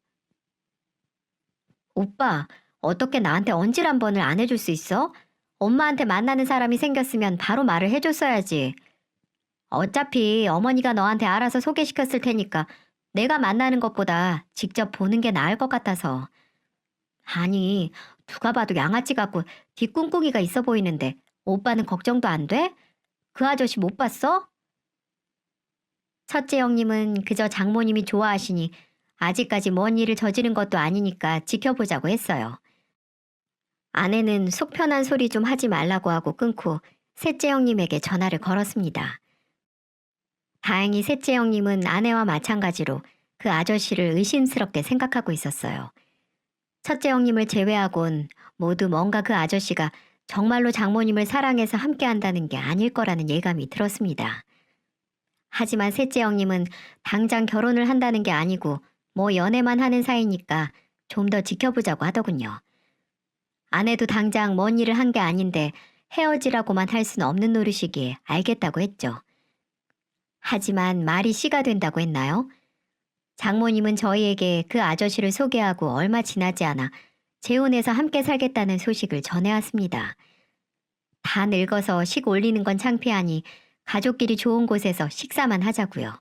오빠, 어떻게 나한테 언질 한 번을 안 해줄 수 있어? 엄마한테 만나는 사람이 생겼으면 바로 말을 해줬어야지. 어차피 어머니가 너한테 알아서 소개시켰을 테니까 내가 만나는 것보다 직접 보는 게 나을 것 같아서. 아니, 누가 봐도 양아치 같고 뒷꿍꿍이가 있어 보이는데 오빠는 걱정도 안 돼? 그 아저씨 못 봤어? 첫째 형님은 그저 장모님이 좋아하시니 아직까지 뭔 일을 저지른 것도 아니니까 지켜보자고 했어요. 아내는 속 편한 소리 좀 하지 말라고 하고 끊고 셋째 형님에게 전화를 걸었습니다. 다행히 셋째 형님은 아내와 마찬가지로 그 아저씨를 의심스럽게 생각하고 있었어요. 첫째 형님을 제외하곤 모두 뭔가 그 아저씨가 정말로 장모님을 사랑해서 함께한다는 게 아닐 거라는 예감이 들었습니다. 하지만 셋째 형님은 당장 결혼을 한다는 게 아니고 뭐 연애만 하는 사이니까 좀 더 지켜보자고 하더군요. 아내도 당장 뭔 일을 한 게 아닌데 헤어지라고만 할 수는 없는 노릇이기에 알겠다고 했죠. 하지만 말이 씨가 된다고 했나요? 장모님은 저희에게 그 아저씨를 소개하고 얼마 지나지 않아 재혼해서 함께 살겠다는 소식을 전해왔습니다. 다 늙어서 식 올리는 건 창피하니 가족끼리 좋은 곳에서 식사만 하자고요.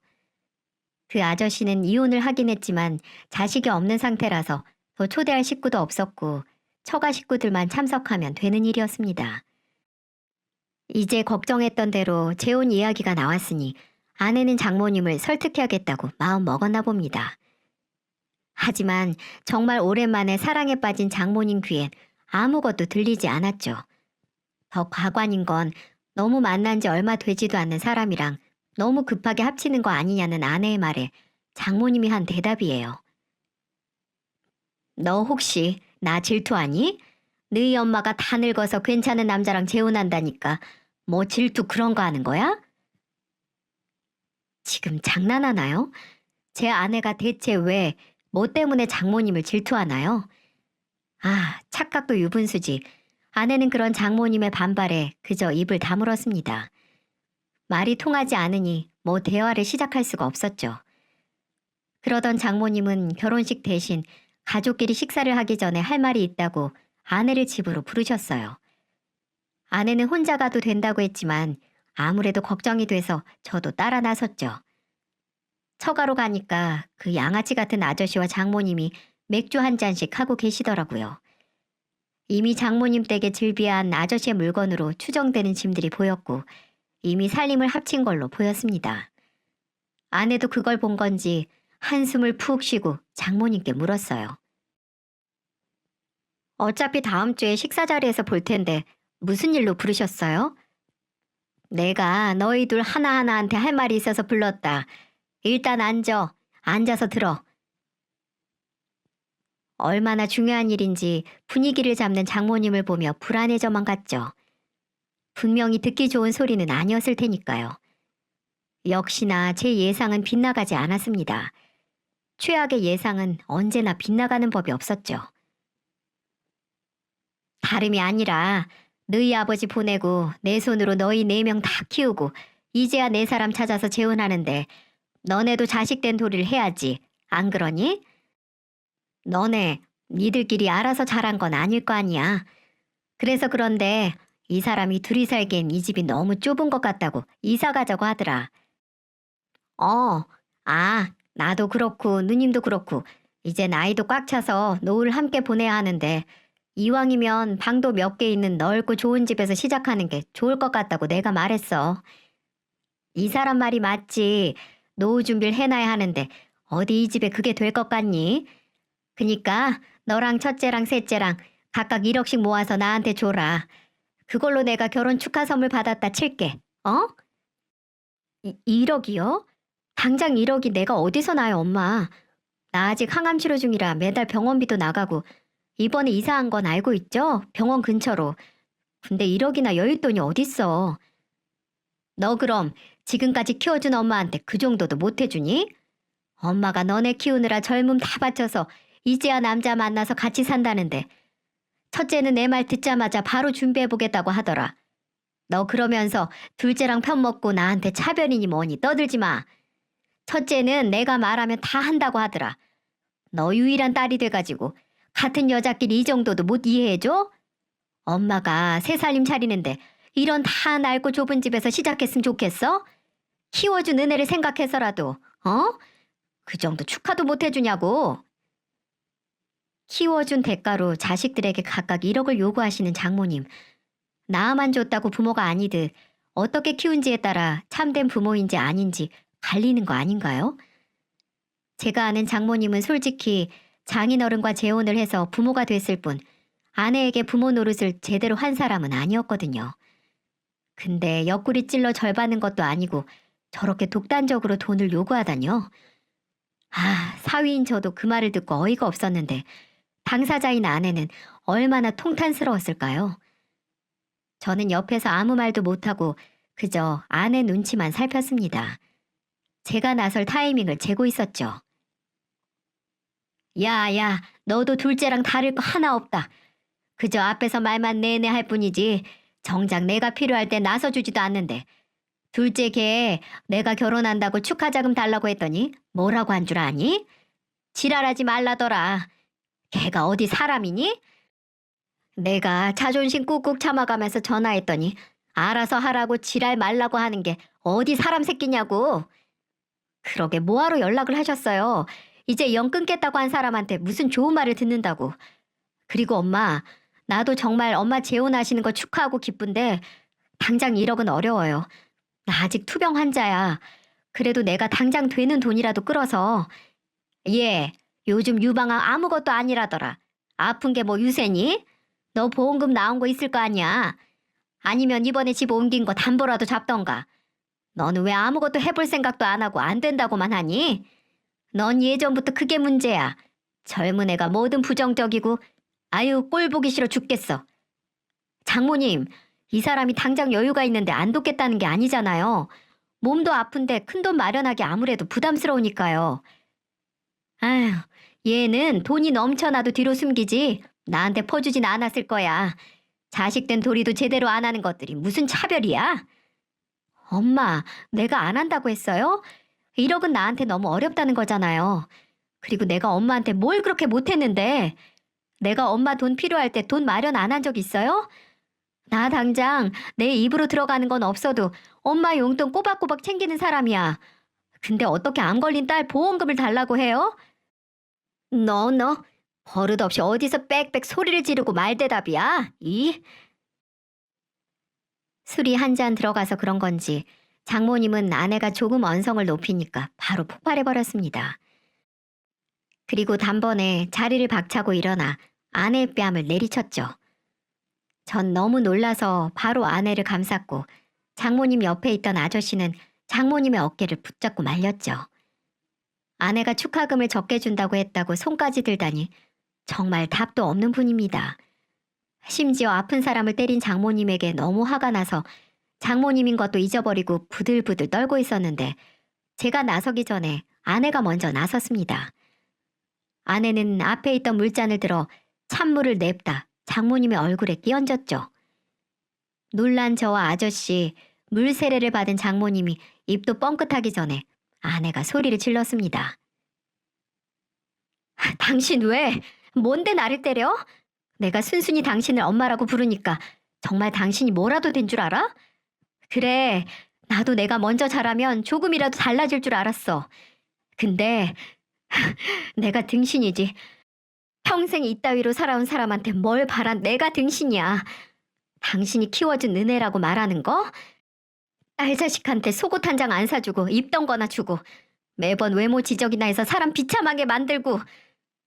그 아저씨는 이혼을 하긴 했지만 자식이 없는 상태라서 더 초대할 식구도 없었고 처가 식구들만 참석하면 되는 일이었습니다. 이제 걱정했던 대로 재혼 이야기가 나왔으니 아내는 장모님을 설득해야겠다고 마음 먹었나 봅니다. 하지만 정말 오랜만에 사랑에 빠진 장모님 귀엔 아무것도 들리지 않았죠. 더 가관인 건 너무 만난 지 얼마 되지도 않는 사람이랑 너무 급하게 합치는 거 아니냐는 아내의 말에 장모님이 한 대답이에요. 너 혹시 나 질투하니? 너희 엄마가 다 늙어서 괜찮은 남자랑 재혼한다니까 뭐 질투 그런 거 하는 거야? 지금 장난하나요? 제 아내가 대체 왜, 뭐 때문에 장모님을 질투하나요? 아, 착각도 유분수지. 아내는 그런 장모님의 반발에 그저 입을 다물었습니다. 말이 통하지 않으니 뭐 대화를 시작할 수가 없었죠. 그러던 장모님은 결혼식 대신 가족끼리 식사를 하기 전에 할 말이 있다고 아내를 집으로 부르셨어요. 아내는 혼자 가도 된다고 했지만 아무래도 걱정이 돼서 저도 따라 나섰죠. 처가로 가니까 그 양아치 같은 아저씨와 장모님이 맥주 한 잔씩 하고 계시더라고요. 이미 장모님 댁에 즐비한 아저씨의 물건으로 추정되는 짐들이 보였고 이미 살림을 합친 걸로 보였습니다. 아내도 그걸 본 건지 한숨을 푹 쉬고 장모님께 물었어요. 어차피 다음 주에 식사 자리에서 볼 텐데 무슨 일로 부르셨어요? 내가 너희 둘 하나하나한테 할 말이 있어서 불렀다. 일단 앉아. 앉아서 들어. 얼마나 중요한 일인지 분위기를 잡는 장모님을 보며 불안해져만 갔죠. 분명히 듣기 좋은 소리는 아니었을 테니까요. 역시나 제 예상은 빗나가지 않았습니다. 최악의 예상은 언제나 빗나가는 법이 없었죠. 다름이 아니라 너희 아버지 보내고 내 손으로 너희 4명 다 키우고 이제야 4사람 찾아서 재혼하는데 너네도 자식된 도리를 해야지. 안 그러니? 너네 니들끼리 알아서 잘한 건 아닐 거 아니야. 그래서 그런데 이 사람이 둘이 살기엔 이 집이 너무 좁은 것 같다고 이사 가자고 하더라. 어, 아, 나도 그렇고 누님도 그렇고 이제 나이도 꽉 차서 노후를 함께 보내야 하는데 이왕이면 방도 몇 개 있는 넓고 좋은 집에서 시작하는 게 좋을 것 같다고 내가 말했어. 이 사람 말이 맞지. 노후 준비를 해놔야 하는데 어디 이 집에 그게 될 것 같니? 그니까 너랑 첫째랑 셋째랑 각각 1억씩 모아서 나한테 줘라. 그걸로 내가 결혼 축하 선물 받았다 칠게. 어? 1억이요? 당장 1억이 내가 어디서 나요, 엄마. 나 아직 항암 치료 중이라 매달 병원비도 나가고 이번에 이사한 건 알고 있죠? 병원 근처로. 근데 1억이나 여윳돈이 어딨어. 너 그럼 지금까지 키워준 엄마한테 그 정도도 못 해주니? 엄마가 너네 키우느라 젊음 다 바쳐서 이제야 남자 만나서 같이 산다는데 첫째는 내 말 듣자마자 바로 준비해보겠다고 하더라. 너 그러면서 둘째랑 편먹고 나한테 차별이니 뭐니 떠들지 마. 첫째는 내가 말하면 다 한다고 하더라. 너 유일한 딸이 돼가지고 같은 여자끼리 이 정도도 못 이해해줘? 엄마가 새 살림 차리는데 이런 다 낡고 좁은 집에서 시작했으면 좋겠어? 키워준 은혜를 생각해서라도, 어? 그 정도 축하도 못 해주냐고. 키워준 대가로 자식들에게 각각 1억을 요구하시는 장모님. 나만 줬다고 부모가 아니듯 어떻게 키운지에 따라 참된 부모인지 아닌지 갈리는 거 아닌가요? 제가 아는 장모님은 솔직히 장인어른과 재혼을 해서 부모가 됐을 뿐 아내에게 부모 노릇을 제대로 한 사람은 아니었거든요. 근데 옆구리 찔러 절 받는 것도 아니고 저렇게 독단적으로 돈을 요구하다뇨. 아, 사위인 저도 그 말을 듣고 어이가 없었는데 당사자인 아내는 얼마나 통탄스러웠을까요? 저는 옆에서 아무 말도 못하고 그저 아내 눈치만 살폈습니다. 제가 나설 타이밍을 재고 있었죠. 야, 너도 둘째랑 다를 거 하나 없다. 그저 앞에서 말만 내내 할 뿐이지 정작 내가 필요할 때 나서주지도 않는데 둘째 걔 내가 결혼한다고 축하자금 달라고 했더니 뭐라고 한 줄 아니? 지랄하지 말라더라. 걔가 어디 사람이니? 내가 자존심 꾹꾹 참아가면서 전화했더니 알아서 하라고 지랄 말라고 하는 게 어디 사람 새끼냐고. 그러게 뭐하러 연락을 하셨어요. 이제 영 끊겠다고 한 사람한테 무슨 좋은 말을 듣는다고. 그리고 엄마, 나도 정말 엄마 재혼하시는 거 축하하고 기쁜데 당장 1억은 어려워요. 나 아직 투병 환자야. 그래도 내가 당장 되는 돈이라도 끌어서. 예, 요즘 유방암 아무것도 아니라더라. 아픈 게 뭐 유세니? 너 보험금 나온 거 있을 거 아니야. 아니면 이번에 집 옮긴 거 담보라도 잡던가. 너는 왜 아무것도 해볼 생각도 안 하고 안 된다고만 하니? 넌 예전부터 그게 문제야. 젊은 애가 뭐든 부정적이고 아유 꼴 보기 싫어 죽겠어. 장모님, 이 사람이 당장 여유가 있는데 안 돕겠다는 게 아니잖아요. 몸도 아픈데 큰돈 마련하기 아무래도 부담스러우니까요. 아휴, 얘는 돈이 넘쳐나도 뒤로 숨기지 나한테 퍼주진 않았을 거야. 자식된 도리도 제대로 안 하는 것들이 무슨 차별이야? 엄마, 내가 안 한다고 했어요? 1억은 나한테 너무 어렵다는 거잖아요. 그리고 내가 엄마한테 뭘 그렇게 못했는데 내가 엄마 돈 필요할 때 돈 마련 안 한 적 있어요? 나 당장 내 입으로 들어가는 건 없어도 엄마 용돈 꼬박꼬박 챙기는 사람이야. 근데 어떻게 암 걸린 딸 보험금을 달라고 해요? 너 버릇없이 어디서 빽빽 소리를 지르고 말대답이야? 술이 한 잔 들어가서 그런 건지 장모님은 아내가 조금 언성을 높이니까 바로 폭발해버렸습니다. 그리고 단번에 자리를 박차고 일어나 아내의 뺨을 내리쳤죠. 전 너무 놀라서 바로 아내를 감쌌고 장모님 옆에 있던 아저씨는 장모님의 어깨를 붙잡고 말렸죠. 아내가 축하금을 적게 준다고 했다고 손까지 들다니 정말 답도 없는 분입니다. 심지어 아픈 사람을 때린 장모님에게 너무 화가 나서 장모님인 것도 잊어버리고 부들부들 떨고 있었는데 제가 나서기 전에 아내가 먼저 나섰습니다. 아내는 앞에 있던 물잔을 들어 찬물을 냅다 장모님의 얼굴에 끼얹었죠. 놀란 저와 아저씨, 물 세례를 받은 장모님이 입도 뻥끗하기 전에 아내가 소리를 질렀습니다. 당신 왜? 뭔데 나를 때려? 내가 순순히 당신을 엄마라고 부르니까 정말 당신이 뭐라도 된 줄 알아? 그래, 나도 내가 먼저 자라면 조금이라도 달라질 줄 알았어. 근데 내가 등신이지. 평생 이따위로 살아온 사람한테 뭘 바란 내가 등신이야. 당신이 키워준 은혜라고 말하는 거? 딸 자식한테 속옷 한 장 안 사주고 입던 거나 주고 매번 외모 지적이나 해서 사람 비참하게 만들고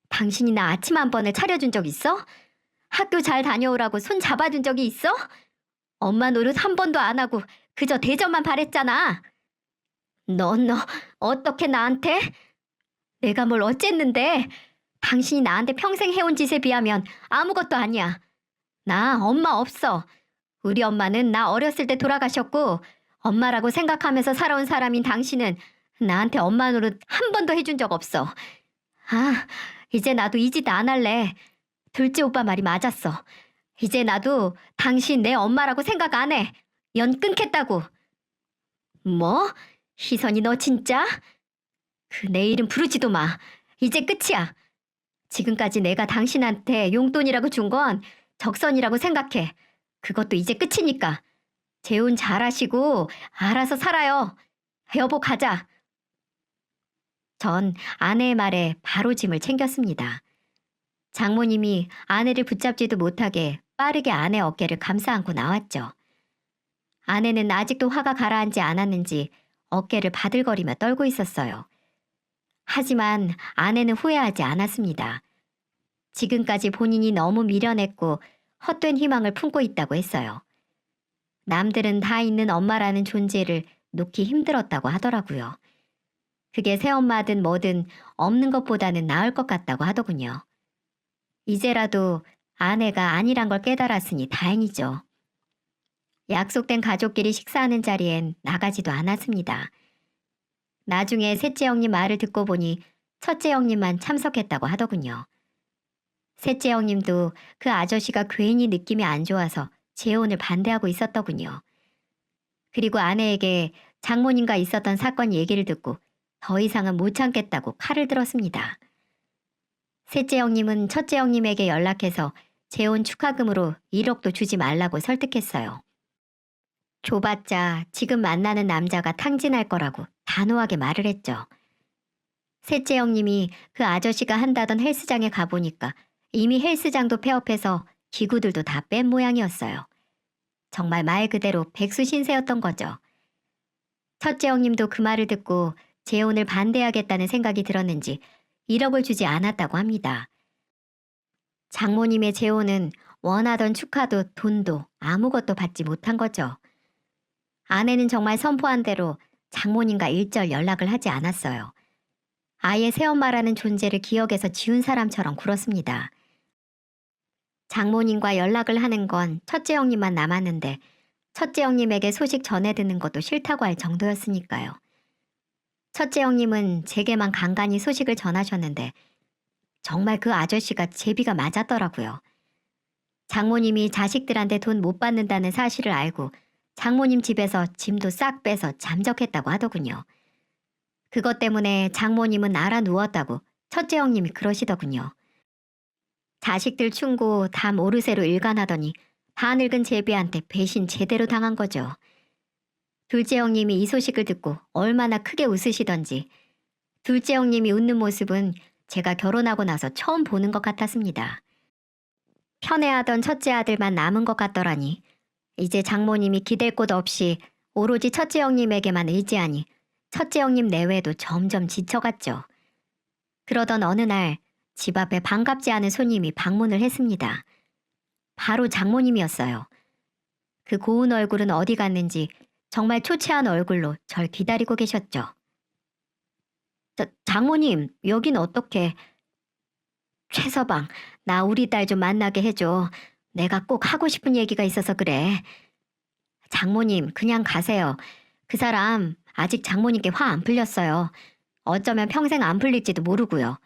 당신이 나 아침 한 번을 차려준 적 있어? 학교 잘 다녀오라고 손 잡아준 적이 있어? 엄마 노릇 한 번도 안 하고 그저 대접만 바랬잖아. 너 어떻게 나한테? 내가 뭘 어쨌는데? 당신이 나한테 평생 해온 짓에 비하면 아무것도 아니야. 나 엄마 없어. 우리 엄마는 나 어렸을 때 돌아가셨고 엄마라고 생각하면서 살아온 사람인 당신은 나한테 엄마 노릇 한 번도 해준 적 없어. 아, 이제 나도 이 짓 안 할래. 둘째 오빠 말이 맞았어. 이제 나도 당신 내 엄마라고 생각 안 해. 연 끊겠다고. 뭐? 희선이 너 진짜? 그 내 이름 부르지도 마. 이제 끝이야. 지금까지 내가 당신한테 용돈이라고 준 건 적선이라고 생각해. 그것도 이제 끝이니까. 재혼 잘하시고 알아서 살아요. 여보 가자. 전 아내의 말에 바로 짐을 챙겼습니다. 장모님이 아내를 붙잡지도 못하게 빠르게 아내 어깨를 감싸 안고 나왔죠. 아내는 아직도 화가 가라앉지 않았는지 어깨를 바들거리며 떨고 있었어요. 하지만 아내는 후회하지 않았습니다. 지금까지 본인이 너무 미련했고 헛된 희망을 품고 있다고 했어요. 남들은 다 있는 엄마라는 존재를 놓기 힘들었다고 하더라고요. 그게 새엄마든 뭐든 없는 것보다는 나을 것 같다고 하더군요. 이제라도 아내가 아니란 걸 깨달았으니 다행이죠. 약속된 가족끼리 식사하는 자리엔 나가지도 않았습니다. 나중에 셋째 형님 말을 듣고 보니 첫째 형님만 참석했다고 하더군요. 셋째 형님도 그 아저씨가 괜히 느낌이 안 좋아서 재혼을 반대하고 있었더군요. 그리고 아내에게 장모님과 있었던 사건 얘기를 듣고 더 이상은 못 참겠다고 칼을 들었습니다. 셋째 형님은 첫째 형님에게 연락해서 재혼 축하금으로 1억도 주지 말라고 설득했어요. 줘봤자 지금 만나는 남자가 탕진할 거라고 단호하게 말을 했죠. 셋째 형님이 그 아저씨가 한다던 헬스장에 가보니까 이미 헬스장도 폐업해서 기구들도 다 뺀 모양이었어요. 정말 말 그대로 백수신세였던 거죠. 첫째 형님도 그 말을 듣고 재혼을 반대하겠다는 생각이 들었는지 1억을 주지 않았다고 합니다. 장모님의 재혼은 원하던 축하도 돈도 아무것도 받지 못한 거죠. 아내는 정말 선포한 대로 장모님과 일절 연락을 하지 않았어요. 아예 새엄마라는 존재를 기억에서 지운 사람처럼 굴었습니다. 장모님과 연락을 하는 건 첫째 형님만 남았는데 첫째 형님에게 소식 전해 듣는 것도 싫다고 할 정도였으니까요. 첫째 형님은 제게만 간간히 소식을 전하셨는데 정말 그 아저씨가 제비가 맞았더라고요. 장모님이 자식들한테 돈 못 받는다는 사실을 알고 장모님 집에서 짐도 싹 빼서 잠적했다고 하더군요. 그것 때문에 장모님은 알아 누웠다고 첫째 형님이 그러시더군요. 자식들 충고 다 모르쇠로 일관하더니 다 늙은 제비한테 배신 제대로 당한 거죠. 둘째 형님이 이 소식을 듣고 얼마나 크게 웃으시던지 둘째 형님이 웃는 모습은 제가 결혼하고 나서 처음 보는 것 같았습니다. 편애하던 첫째 아들만 남은 것 같더라니 이제 장모님이 기댈 곳 없이 오로지 첫째 형님에게만 의지하니 첫째 형님 내외도 점점 지쳐갔죠. 그러던 어느 날 집 앞에 반갑지 않은 손님이 방문을 했습니다. 바로 장모님이었어요. 그 고운 얼굴은 어디 갔는지 정말 초췌한 얼굴로 절 기다리고 계셨죠. 장모님, 여긴 어떻게... 최서방, 나 우리 딸 좀 만나게 해줘. 내가 꼭 하고 싶은 얘기가 있어서 그래. 장모님, 그냥 가세요. 그 사람 아직 장모님께 화 안 풀렸어요. 어쩌면 평생 안 풀릴지도 모르고요.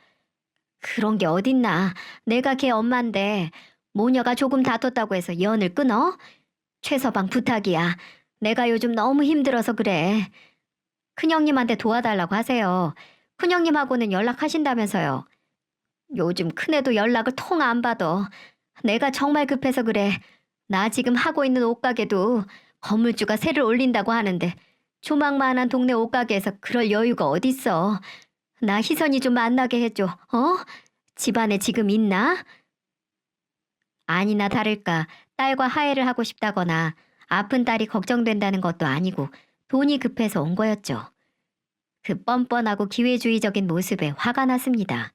그런 게 어딨나. 내가 걔 엄마인데 모녀가 조금 다퉜다고 해서 연을 끊어? 최서방 부탁이야. 내가 요즘 너무 힘들어서 그래. 큰형님한테 도와달라고 하세요. 큰형님하고는 연락하신다면서요. 요즘 큰애도 연락을 통 안 받아. 내가 정말 급해서 그래. 나 지금 하고 있는 옷가게도 건물주가 세를 올린다고 하는데 조망만한 동네 옷가게에서 그럴 여유가 어딨어. 나 희선이 좀 만나게 해줘. 어? 집안에 지금 있나? 아니나 다를까 딸과 화해를 하고 싶다거나 아픈 딸이 걱정된다는 것도 아니고 돈이 급해서 온 거였죠. 그 뻔뻔하고 기회주의적인 모습에 화가 났습니다.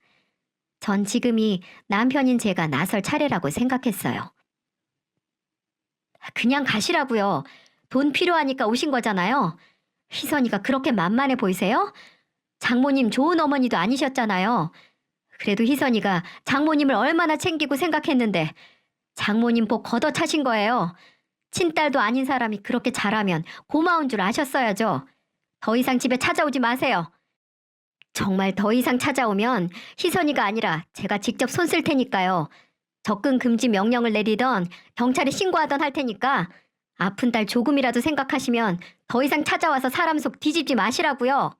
전 지금이 남편인 제가 나설 차례라고 생각했어요. 그냥 가시라고요. 돈 필요하니까 오신 거잖아요. 희선이가 그렇게 만만해 보이세요? 장모님 좋은 어머니도 아니셨잖아요. 그래도 희선이가 장모님을 얼마나 챙기고 생각했는데 장모님 복 걷어차신 거예요. 친딸도 아닌 사람이 그렇게 잘하면 고마운 줄 아셨어야죠. 더 이상 집에 찾아오지 마세요. 정말 더 이상 찾아오면 희선이가 아니라 제가 직접 손 쓸 테니까요. 접근 금지 명령을 내리던 경찰에 신고하던 할 테니까 아픈 딸 조금이라도 생각하시면 더 이상 찾아와서 사람 속 뒤집지 마시라고요.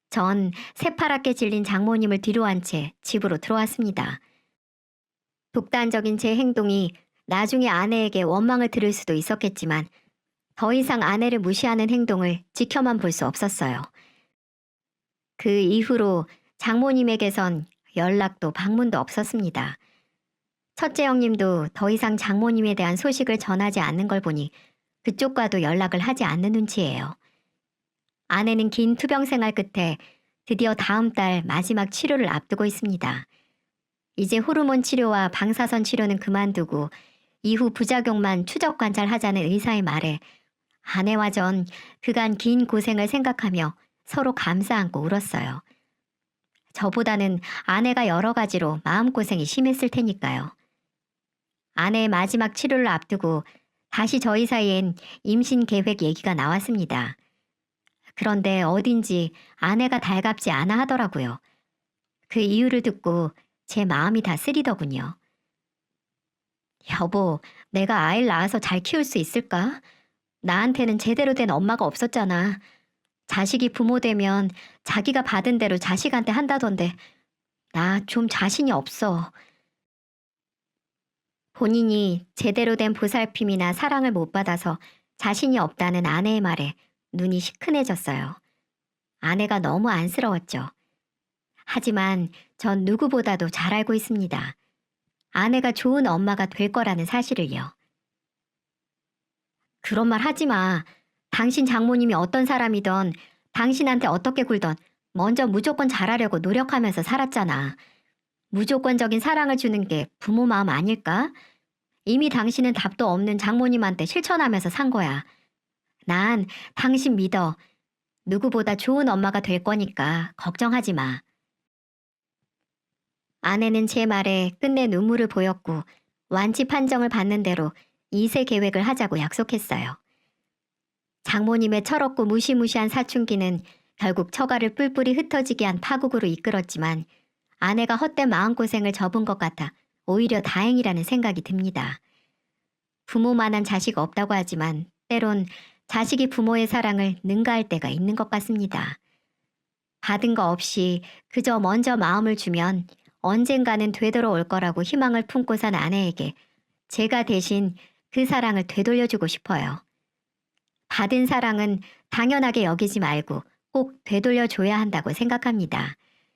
전 새파랗게 질린 장모님을 뒤로한 채 집으로 들어왔습니다. 독단적인 제 행동이 나중에 아내에게 원망을 들을 수도 있었겠지만 더 이상 아내를 무시하는 행동을 지켜만 볼 수 없었어요. 그 이후로 장모님에게선 연락도 방문도 없었습니다. 첫째 형님도 더 이상 장모님에 대한 소식을 전하지 않는 걸 보니 그쪽과도 연락을 하지 않는 눈치예요. 아내는 긴 투병 생활 끝에 드디어 다음 달 마지막 치료를 앞두고 있습니다. 이제 호르몬 치료와 방사선 치료는 그만두고 이후 부작용만 추적 관찰하자는 의사의 말에 아내와 전 그간 긴 고생을 생각하며 서로 감사 안고 울었어요. 저보다는 아내가 여러 가지로 마음고생이 심했을 테니까요. 아내의 마지막 치료를 앞두고 다시 저희 사이엔 임신 계획 얘기가 나왔습니다. 그런데 어딘지 아내가 달갑지 않아 하더라고요. 그 이유를 듣고 제 마음이 다 쓰리더군요. 여보, 내가 아이를 낳아서 잘 키울 수 있을까? 나한테는 제대로 된 엄마가 없었잖아. 자식이 부모 되면 자기가 받은 대로 자식한테 한다던데 나 좀 자신이 없어. 본인이 제대로 된 보살핌이나 사랑을 못 받아서 자신이 없다는 아내의 말에 눈이 시큰해졌어요. 아내가 너무 안쓰러웠죠. 하지만 전 누구보다도 잘 알고 있습니다. 아내가 좋은 엄마가 될 거라는 사실을요. 그런 말 하지 마. 당신 장모님이 어떤 사람이던 당신한테 어떻게 굴던 먼저 무조건 잘하려고 노력하면서 살았잖아. 무조건적인 사랑을 주는 게 부모 마음 아닐까? 이미 당신은 답도 없는 장모님한테 실천하면서 산 거야. 난 당신 믿어. 누구보다 좋은 엄마가 될 거니까 걱정하지 마. 아내는 제 말에 끝내 눈물을 보였고 완치 판정을 받는 대로 2세 계획을 하자고 약속했어요. 장모님의 철없고 무시무시한 사춘기는 결국 처가를 뿔뿔이 흩어지게 한 파국으로 이끌었지만 아내가 헛된 마음고생을 접은 것 같아 오히려 다행이라는 생각이 듭니다. 부모만한 자식 없다고 하지만 때론 자식이 부모의 사랑을 능가할 때가 있는 것 같습니다. 받은 거 없이 그저 먼저 마음을 주면 언젠가는 되돌아올 거라고 희망을 품고 산 아내에게 제가 대신 그 사랑을 되돌려주고 싶어요. 받은 사랑은 당연하게 여기지 말고 꼭 되돌려줘야 한다고 생각합니다.